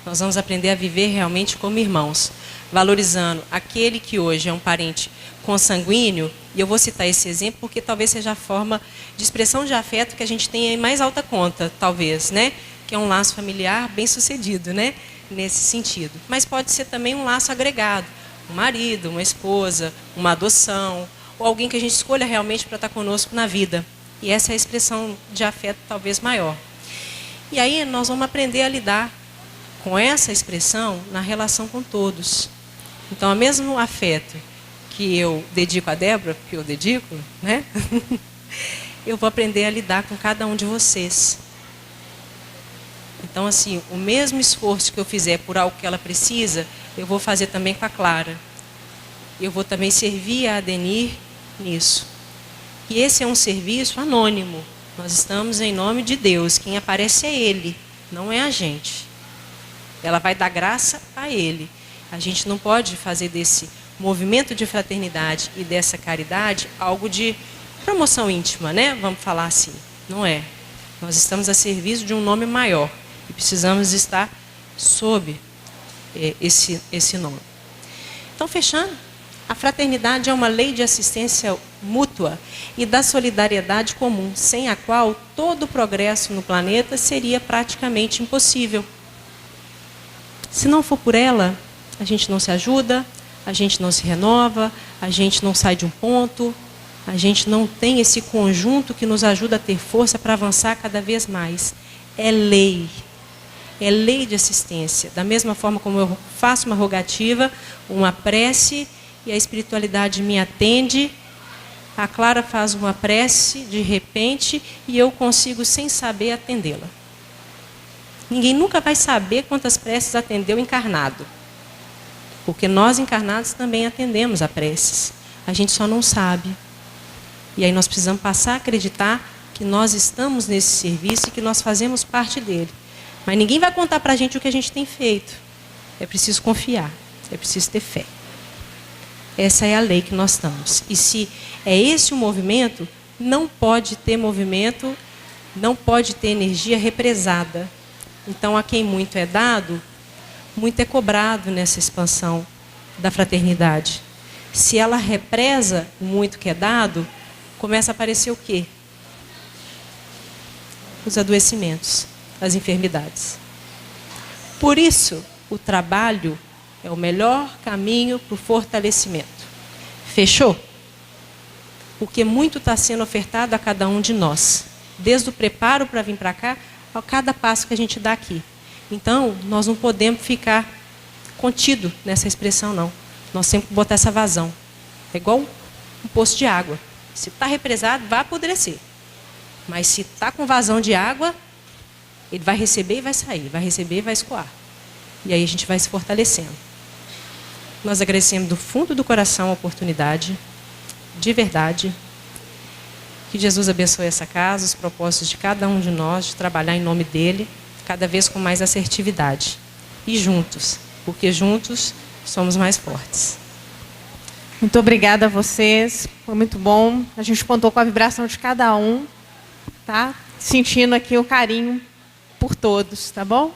Nós vamos aprender a viver realmente como irmãos, valorizando aquele que hoje é um parente consanguíneo, e eu vou citar esse exemplo porque talvez seja a forma de expressão de afeto que a gente tem em mais alta conta, talvez, né? Que é um laço familiar bem sucedido, né? Nesse sentido. Mas pode ser também um laço agregado, um marido, uma esposa, uma adoção, ou alguém que a gente escolha realmente para estar conosco na vida. E essa é a expressão de afeto talvez maior. E aí nós vamos aprender a lidar com essa expressão na relação com todos. Então, o mesmo afeto que eu dedico a Débora, que eu dedico, né? Eu vou aprender a lidar com cada um de vocês. Então, assim, o mesmo esforço que eu fizer por algo que ela precisa, eu vou fazer também com a Clara. Eu vou também servir a Adenir nisso. E esse é um serviço anônimo. Nós estamos em nome de Deus. Quem aparece é Ele, não é a gente. Ela vai dar graça a Ele. A gente não pode fazer desse movimento de fraternidade e dessa caridade algo de promoção íntima, né? Vamos falar assim. Não é. Nós estamos a serviço de um nome maior e precisamos estar sob esse nome. Então, fechando, a fraternidade é uma lei de assistência mútua e da solidariedade comum, sem a qual todo o progresso no planeta seria praticamente impossível. Se não for por ela, a gente não se ajuda, a gente não se renova, a gente não sai de um ponto, a gente não tem esse conjunto que nos ajuda a ter força para avançar cada vez mais. É lei de assistência. Da mesma forma como eu faço uma rogativa, uma prece, e a espiritualidade me atende, a Clara faz uma prece de repente e eu consigo, sem saber, atendê-la. Ninguém nunca vai saber quantas preces atendeu encarnado. Porque nós encarnados também atendemos a preces. A gente só não sabe. E aí nós precisamos passar a acreditar que nós estamos nesse serviço e que nós fazemos parte dele. Mas ninguém vai contar para a gente o que a gente tem feito. É preciso confiar, é preciso ter fé. Essa é a lei que nós estamos. E se é esse o movimento, não pode ter movimento, não pode ter energia represada. Então, a quem muito é dado, muito é cobrado nessa expansão da fraternidade. Se ela represa o muito que é dado, começa a aparecer o quê? Os adoecimentos. as enfermidades. Por isso, o trabalho é o melhor caminho para o fortalecimento. Fechou? Porque muito está sendo ofertado a cada um de nós. Desde o preparo para vir para cá, a cada passo que a gente dá aqui. Então, nós não podemos ficar contido nessa expressão, não. Nós temos que botar essa vazão. É igual um poço de água. Se está represado, vai apodrecer. Mas se está com vazão de água, ele vai receber e vai sair. Vai receber e vai escoar. E aí a gente vai se fortalecendo. Nós agradecemos do fundo do coração a oportunidade, de verdade. Que Jesus abençoe essa casa, os propósitos de cada um de nós, de trabalhar em nome dele, cada vez com mais assertividade. E juntos, porque juntos somos mais fortes. Muito obrigada a vocês, foi muito bom. A gente contou com a vibração de cada um, tá? Sentindo aqui o carinho por todos, tá bom?